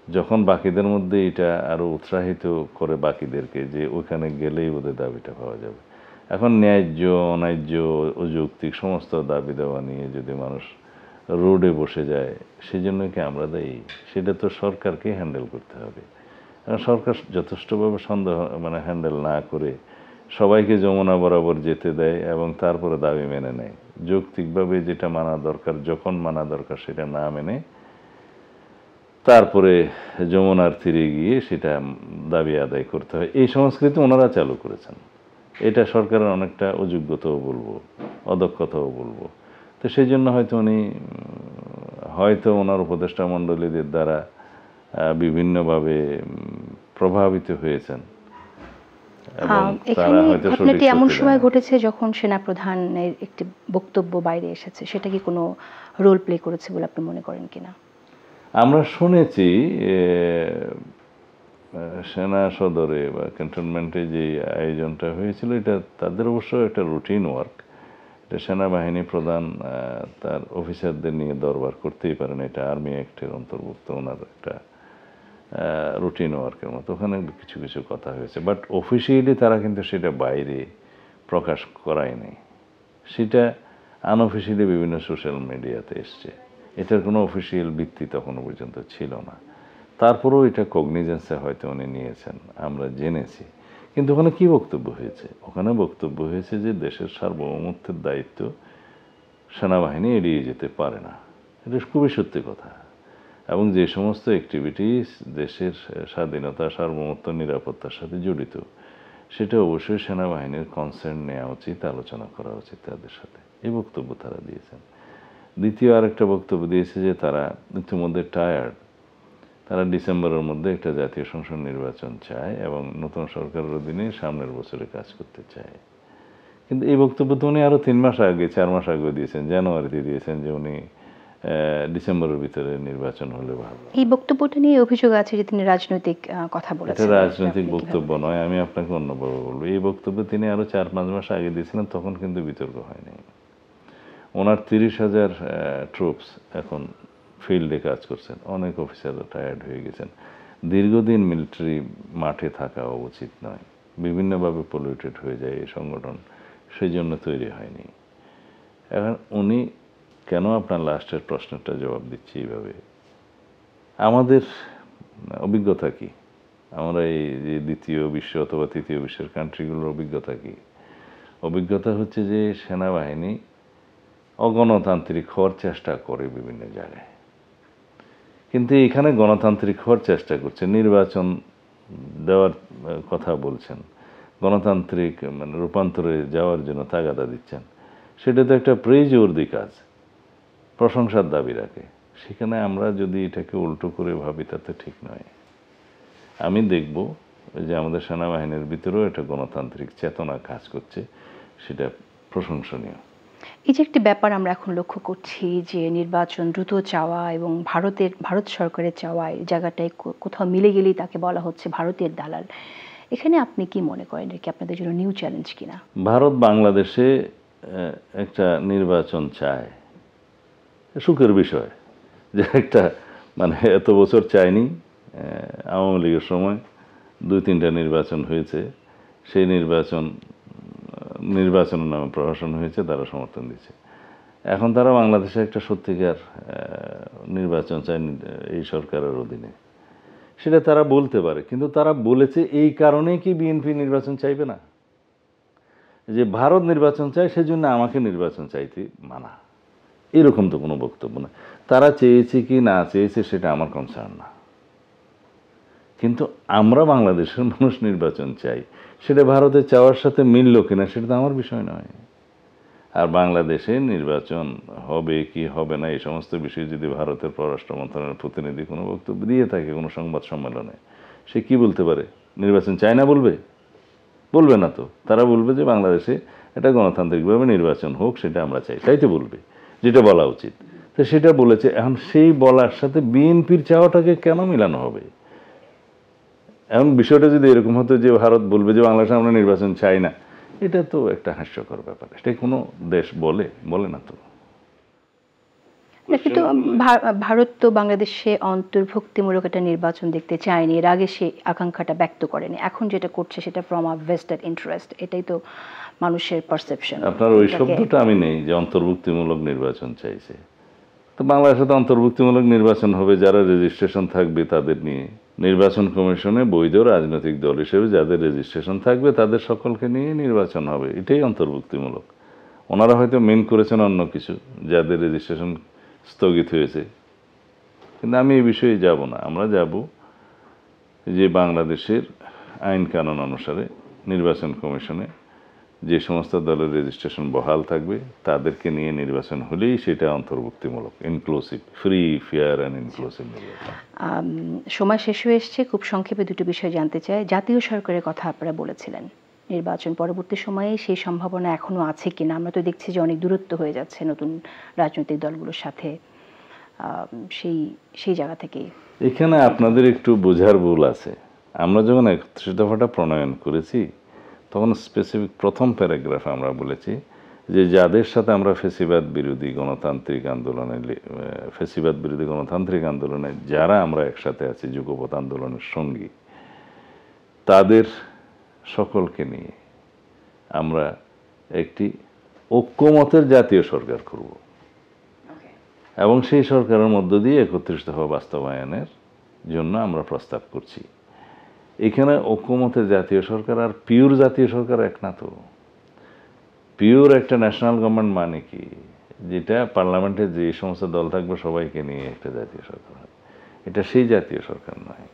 যখন বাকিদের মধ্যে এটা আরও উৎসাহিত করে বাকিদেরকে যে ওইখানে গেলেই ওদের দাবিটা পাওয়া যাবে। এখন ন্যায্য, অন্যায্য, অযৌক্তিক সমস্ত দাবি দেওয়া নিয়ে যদি মানুষ রোডে বসে যায়, সেই জন্য কি আমরা দায়ী? সেটা তো সরকারকে হ্যান্ডেল করতে হবে। সরকার যথেষ্টভাবে হ্যান্ডেল না করে সবাইকে যমুনা বরাবর যেতে দেয় এবং তারপরে দাবি মেনে নেয়। যৌক্তিকভাবে যেটা মানা দরকার, যখন মানা দরকার সেটা না মেনে তারপরে যমুনার তীরে গিয়ে সেটা দাবি আদায় করতে হয়, এই সংস্কৃতি ওনারা চালু করেছেন। এটা সরকারের অনেকটা অযোগ্যতাও বলবো, অদক্ষতাও বলবো। তো সেই জন্য হয়তো ওনার উপদেষ্টা মণ্ডলীদের দ্বারা বিভিন্নভাবে প্রভাবিত হয়েছেন এবং তারা হয়তো ঘটনাটি এমন সময় ঘটেছে যখন সেনাপ্রধানের একটি বক্তব্য বাইরে এসেছে, সেটা কি কোনো রোল প্লে করেছে বলে আপনি মনে করেন কিনা? আমরা শুনেছি সেনা সদরে বা ক্যান্টনমেন্টে যে আয়োজনটা হয়েছিল, এটা তাদের অবশ্য একটা রুটিন ওয়ার্ক। এটা সেনাবাহিনী প্রধান তার অফিসারদের নিয়ে দরবার করতেই পারেন, এটা আর্মি অ্যাক্টের অন্তর্ভুক্ত, ওনার একটা রুটিন ওয়ার্কের মতো। ওখানে কিছু কিছু কথা হয়েছে, বাট অফিসিয়ালি তারা কিন্তু সেটা বাইরে প্রকাশ করায়নি। সেটা আনঅফিসিয়ালি বিভিন্ন সোশ্যাল মিডিয়াতে এসছে। এটার কোনো অফিসিয়াল ভিত্তি তখনও পর্যন্ত ছিল না। তারপরেও এটা কগনিজেন্সে হয়তো উনি নিয়েছেন, আমরা জেনেছি। কিন্তু ওখানে কি বক্তব্য হয়েছে? ওখানে বক্তব্য হয়েছে যে দেশের সার্বভৌমত্বের দায়িত্ব সেনাবাহিনী এড়িয়ে যেতে পারে না। এটা খুবই সত্যি কথা। এবং যে সমস্ত অ্যাক্টিভিটিস দেশের স্বাধীনতা, সার্বভৌমত্ব, নিরাপত্তার সাথে জড়িত, সেটা অবশ্যই সেনাবাহিনীর কনসার্ন নেওয়া উচিত, আলোচনা করা উচিত তাদের সাথে। এই বক্তব্য তারা দিয়েছেন। দ্বিতীয় আরেকটা বক্তব্য দিয়েছে যে তারা ইতিমধ্যে টায়ার্ড, তারা ডিসেম্বরের মধ্যে একটা জাতীয় সংসদ নির্বাচন চায় এবং নতুন সরকারের অধীনে সামনের বছরে কাজ করতে চায়। কিন্তু এই বক্তব্য তো উনি আরও 3 মাস আগে, 4 মাস আগে দিয়েছেন, জানুয়ারিতে দিয়েছেন, যে উনি ডিসেম্বরের ভিতরে নির্বাচন হলে ভালো। এই বক্তব্যটা নিয়ে অভিযোগ আছে যে তিনি রাজনৈতিক কথা বলেছেন। এটা রাজনৈতিক বক্তব্য নয়, আমি আপনাকে অন্যভাবে বলবো। এই বক্তব্য তিনি আরও 4-5 মাস আগে দিয়েছিলেন, তখন কিন্তু বিতর্ক হয়নি। ওনার 30,000 ট্রুপস এখন ফিল্ডে কাজ করছেন, অনেক অফিসাররা টায়ার্ড হয়ে গেছেন। দীর্ঘদিন মিলিটারি মাঠে থাকা উচিত নয়, বিভিন্নভাবে পলিউটেড হয়ে যায় এই সংগঠন, সেই জন্য তৈরি হয়নি। এখন উনি কেন, আপনার লাস্টের প্রশ্নটা জবাব দিচ্ছি এইভাবে, আমাদের অভিজ্ঞতা কি? আমরা এই যে দ্বিতীয় বিশ্ব অথবা তৃতীয় বিশ্বের কান্ট্রিগুলোর অভিজ্ঞতা কি? অভিজ্ঞতা হচ্ছে যে সেনাবাহিনী অগণতান্ত্রিক হওয়ার চেষ্টা করে বিভিন্ন জায়গায়, কিন্তু এখানে গণতান্ত্রিক হওয়ার চেষ্টা করছে, নির্বাচন দেওয়ার কথা বলছেন, গণতান্ত্রিক রূপান্তরে যাওয়ার জন্য তাগাদা দিচ্ছেন। সেটা তো একটা প্রেইজওয়ার্দি কাজ, প্রশংসার দাবি রাখে। সেখানে আমরা যদি এটাকে উল্টো করে ভাবি তাতে ঠিক নয়। আমি দেখব ওই যে আমাদের সেনাবাহিনীর ভিতরেও একটা গণতান্ত্রিক চেতনা কাজ করছে, সেটা প্রশংসনীয়। এই যে একটি ব্যাপার আমরা এখন লক্ষ্য করছি যে নির্বাচন দ্রুত চাওয়া এবং ভারত সরকারের চাওয়া এই জায়গাটায় কোথাও মিলে গেলেই তাকে বলা হচ্ছে ভারতের দালাল। এখানে আপনি কি মনে করেন, এটা কি আপনাদের জন্য নিউ চ্যালেঞ্জ কিনা? ভারত বাংলাদেশে একটা নির্বাচন চায়, সুখের বিষয় যে একটা মানে এত বছর চায়নি। আওয়ামী লীগের সময় 2-3টা নির্বাচন হয়েছে, সেই নির্বাচনের নামে প্রহসন হয়েছে, তারা সমর্থন দিচ্ছে। এখন তারা বাংলাদেশে একটা সত্যিকার নির্বাচন চায় এই সরকারের অধীনে, সেটা তারা বলতে পারে। কিন্তু তারা বলেছে এই কারণেই কি বিএনপি নির্বাচন চাইবে না? যে ভারত নির্বাচন চায় সেজন্য আমাকে নির্বাচন চাইতে মানা, এরকম তো কোনো বক্তব্য না। তারা চেয়েছে কি না চেয়েছে সেটা আমার কনসার্ন না, কিন্তু আমরা বাংলাদেশের মানুষ নির্বাচন চাই, সেটা ভারতের চাওয়ার সাথে মিলল কিনা সেটা তো আমার বিষয় নয়। আর বাংলাদেশে নির্বাচন হবে কি হবে না এই সমস্ত বিষয়ে যদি ভারতের পররাষ্ট্র মন্ত্রণালয়ের প্রতিনিধি কোনো বক্তব্য দিয়ে থাকে কোনো সংবাদ সম্মেলনে, সে কি বলতে পারে? নির্বাচন চায় না বলবে? বলবে না তো। তারা বলবে যে বাংলাদেশে এটা গণতান্ত্রিকভাবে নির্বাচন হোক, সেটা আমরা চাই, তাই তো বলবে, যেটা বলা উচিত। তো সেটা বলেছে। এখন সেই বলার সাথে বিএনপির চাওয়াটাকে কেন মিলানো হবে? এখন বিষয়টা যদি এরকম হতো যে ভারত বলবে যে বাংলাদেশে আমরা নির্বাচন চাই না, এটা তো একটা হাস্যকর ব্যাপার। এটা কোনো দেশ বলে না তো। কিন্তু ভারত তো বাংলাদেশে অন্তর্ভুক্তিমূলক একটা নির্বাচন দেখতে চায়নি, এর আগে সে আকাঙ্ক্ষাটা ব্যক্ত করেনি। এখন যেটা করছে সেটা ফ্রম আ ভেস্টেড ইন্টারেস্ট, এটাই তো মানুষের পারসেপশন। আপনার ওই শব্দটা আমি নেই যে অন্তর্ভুক্তিমূলক নির্বাচন চাইছে। তো বাংলাদেশে তো অন্তর্ভুক্তিমূলক নির্বাচন হবে যারা রেজিস্ট্রেশন থাকবে তাদের নিয়ে। নির্বাচন কমিশনে বৈধ রাজনৈতিক দল হিসেবে যাদের রেজিস্ট্রেশন থাকবে তাদের সকলকে নিয়ে নির্বাচন হবে, এটাই অন্তর্ভুক্তিমূলক। ওনারা হয়তো মেন করেছেন অন্য কিছু, যাদের রেজিস্ট্রেশন স্থগিত হয়েছে, কিন্তু আমি এই বিষয়ে যাব না। আমরা যাব যে বাংলাদেশের আইন কানুন অনুসারে নির্বাচন কমিশনে যে সমস্ত দলের রেজিস্ট্রেশন বহাল থাকবে তাদেরকে নিয়ে নির্বাচন হলেই সেটা অন্তর্ভুক্তিমূলক, inclusive, free, fair and inclusive নির্বাচন। সময় শেষ হয়ে এসছে, খুব সংক্ষেপে দুটো বিষয় জানতে চাই। জাতীয় সরকারের কথা আপনারা বলেছিলেন, নির্বাচন পরবর্তী সময়ে সেই সম্ভাবনা এখনো আছে কিনা? আমরা তো দেখছি যে অনেক দূরত্ব হয়ে যাচ্ছে নতুন রাজনৈতিক দলগুলোর সাথে, সেই জায়গা থেকেই এখানে আপনাদের একটু বোঝার ভুল আছে। আমরা যখন 31 দফাটা প্রণয়ন করেছি তখন স্পেসিফিক প্রথম প্যারাগ্রাফে আমরা বলেছি যে যাদের সাথে আমরা ফ্যাসিবাদ বিরোধী গণতান্ত্রিক আন্দোলনে যারা আমরা একসাথে আছি, যুগপৎ আন্দোলনের সঙ্গী, তাদের সকলকে নিয়ে আমরা একটি ঐক্যমতের জাতীয় সরকার করব এবং সেই সরকারের মধ্য দিয়ে 31 দফা বাস্তবায়নের জন্য আমরা প্রস্তাব করছি। এখানে ঐক্যমতের জাতীয় সরকার আর পিওর জাতীয় সরকার এক না তো। পিওর একটা ন্যাশনাল গভর্নমেন্ট মানে কি, যেটা পার্লামেন্টে যে সমস্ত দল থাকবে সবাইকে নিয়ে একটা জাতীয় সরকার হয়, এটা সেই জাতীয় সরকার নয়।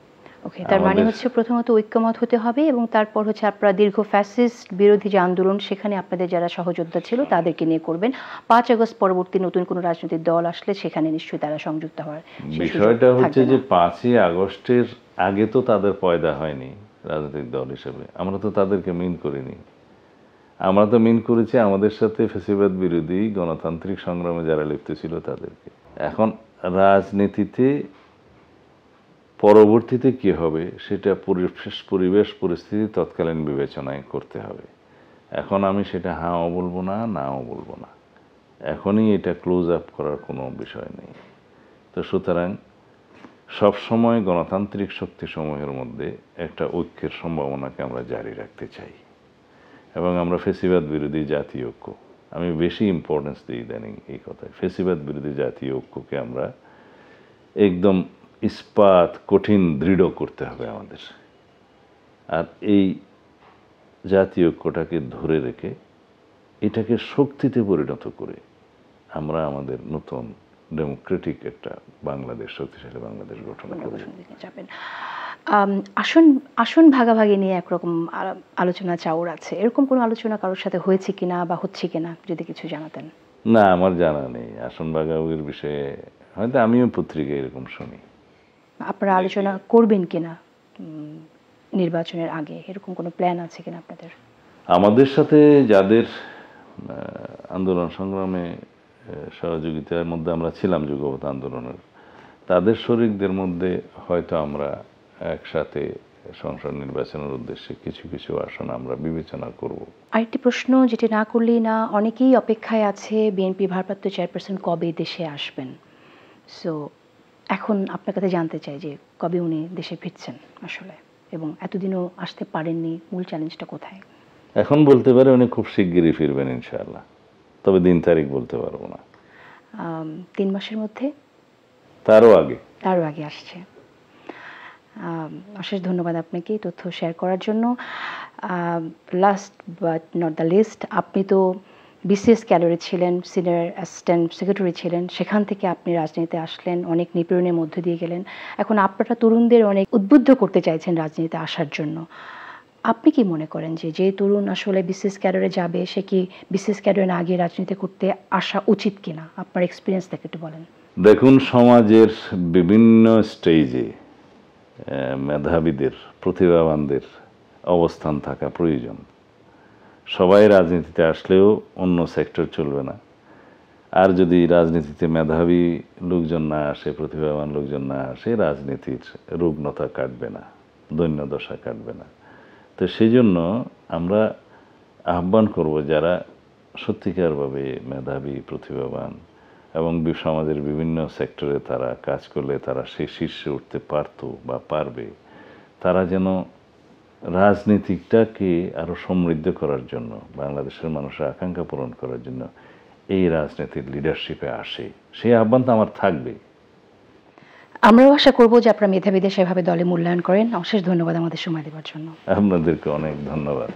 ওকে, তার মানে হচ্ছে প্রথমত ঐক্যমত হতে হবে এবং তারপর হচ্ছে আপনারা দীর্ঘ ফ্যাসিস্ট বিরোধী যে আন্দোলন সেখানে আপনাদের যারা সহযোদ্ধা ছিল তাদেরকে নিয়ে করবেন। 5 আগস্ট পরবর্তী নতুন কোনো রাজনৈতিক দল আসলে সেখানে নিশ্চয়ই তারা সংযুক্ত হওয়ার বিষয়টা হচ্ছে যে 5ই আগস্টের আগে তো তাদের পয়দা হয়নি রাজনৈতিক দল হিসেবে। আমরা তো তাদেরকে মিন করিনি, আমরা তো মিন করেছি আমাদের সাথে ফ্যাসিবাদ বিরোধী গণতান্ত্রিক সংগ্রামে যারা লিপ্ত ছিল তাদেরকে। এখন রাজনীতিতে পরবর্তীতে কি হবে সেটা পরিবেশ পরিস্থিতি তৎকালীন বিবেচনায় করতে হবে। এখন আমি সেটা হাঁও বলবো না, নাও বলবো না, এখনই এটা ক্লোজ আপ করার কোনো বিষয় নেই। তো সুতরাং সবসময় গণতান্ত্রিক শক্তিসমূহের মধ্যে একটা ঐক্যের সম্ভাবনাকে আমরা জারি রাখতে চাই এবং আমরা ফ্যাসিবাদ বিরোধী জাতীয় ঐক্য, আমি বেশি ইম্পর্টেন্স দিই ইদানিং এই কথায়, ফ্যাসিবাদ বিরোধী জাতীয় ঐক্যকে আমরা একদম ইস্পাত কঠিন দৃঢ় করতে হবে আমাদের। আর এই জাতীয় ঐক্যটাকে ধরে রেখে এটাকে শক্তিতে পরিণত করে আমরা আমাদের নতুন ডেমোক্রেটিক একটা বাংলাদেশ, শক্তিশালী বাংলাদেশ গঠন করব। আসন ভাগাভাগি নিয়ে একরকম আলোচনা চাওর আছে, এরকম কোনো আলোচনা কারোর সাথে হয়েছে কিনা বা হচ্ছে কিনা যদি কিছু জানাতেন। না, আমার জানা নেই আসন ভাগাভাগির বিষয়ে, হয়তো আমিও পত্রিকায় এরকম শুনি। আপনারা আলোচনা করবেন কিনা? নির্বাচনের আগে এরকম কোনো প্ল্যান আছে কিনা আপনাদের? আমাদের সাথে যাদের আন্দোলন সংগ্রামে সহযোগিতার মধ্যে আমরা ছিলাম যুগপৎ আন্দোলনের, তাদের শরিকদের মধ্যে হয়তো আমরা একসাথে সংসদ নির্বাচনের উদ্দেশ্যে কিছু কিছু আসন আমরা বিবেচনা করব। আরেকটি প্রশ্ন যেটি না করলেই না, অনেকেই অপেক্ষায় আছে বিএনপি ভারপ্রাপ্ত চেয়ারপারসন কবে দেশে আসবেন। সো এখন আপনার কাছে জানতে চাই যে কবে উনি দেশে ফিরছেন আসলে, এবং এতদিনও আসতে পারেননি, মূল চ্যালেঞ্জটা কোথায়? এখন বলতে পারে উনি খুব শিগগিরই ফিরবেন ইনশাআল্লাহ, তবে দিন তারিখ বলতে পারবো না। 3 মাসের মধ্যে? তারও আগে। তারও আগে আসছে। অশেষ ধন্যবাদ আপনাকে এই তথ্য শেয়ার করার জন্য। Last but not the least, আপনি তো বিসিএস ক্যাডারে ছিলেন, সিনিয়র অ্যাসিস্ট্যান্ট সেক্রেটারি ছিলেন, সেখান থেকে আপনি রাজনীতিতে আসলেন, অনেক নিপীড়নের মধ্য দিয়ে গেলেন। এখন আপনারা তরুণদের অনেক উদ্বুদ্ধ করতে চাইছেন রাজনীতিতে আসার জন্য। আপনি কি মনে করেন যে যে তরুণ আসলে বিসিএস ক্যাডারে যাবে, সে কি বিসিএস ক্যাডারে না গিয়ে রাজনীতি করতে আসা উচিত কিনা? আপনার এক্সপিরিয়েন্স থেকে একটু বলেন। দেখুন, সমাজের বিভিন্ন স্টেজে মেধাবীদের, প্রতিভাবানদের অবস্থান থাকা প্রয়োজন। সবাই রাজনীতিতে আসলেও অন্য সেক্টর চলবে না। আর যদি রাজনীতিতে মেধাবী লোকজন না আসে, প্রতিভাবান লোকজন না আসে, রাজনীতির রুগ্নতা কাটবে না, দৈন্যদশা কাটবে না। তো সেই জন্য আমরা আহ্বান করব, যারা সত্যিকারভাবে মেধাবী, প্রতিভাবান এবং সমাজের বিভিন্ন সেক্টরে তারা কাজ করলে তারা সেই শীর্ষে উঠতে পারতো বা পারবে, তারা যেন রাজনীতিটাকে আরও সমৃদ্ধ করার জন্য, বাংলাদেশের মানুষের আকাঙ্ক্ষা পূরণ করার জন্য এই রাজনীতির লিডারশিপে আসে, সেই আহ্বান তো আমার থাকবে। আমরাও আশা করব যে আপনারা মেধাবীদের সেভাবে দলে মূল্যায়ন করেন। অশেষ ধন্যবাদ আমাদের সময় দেওয়ার জন্য। আপনাদেরকে অনেক ধন্যবাদ।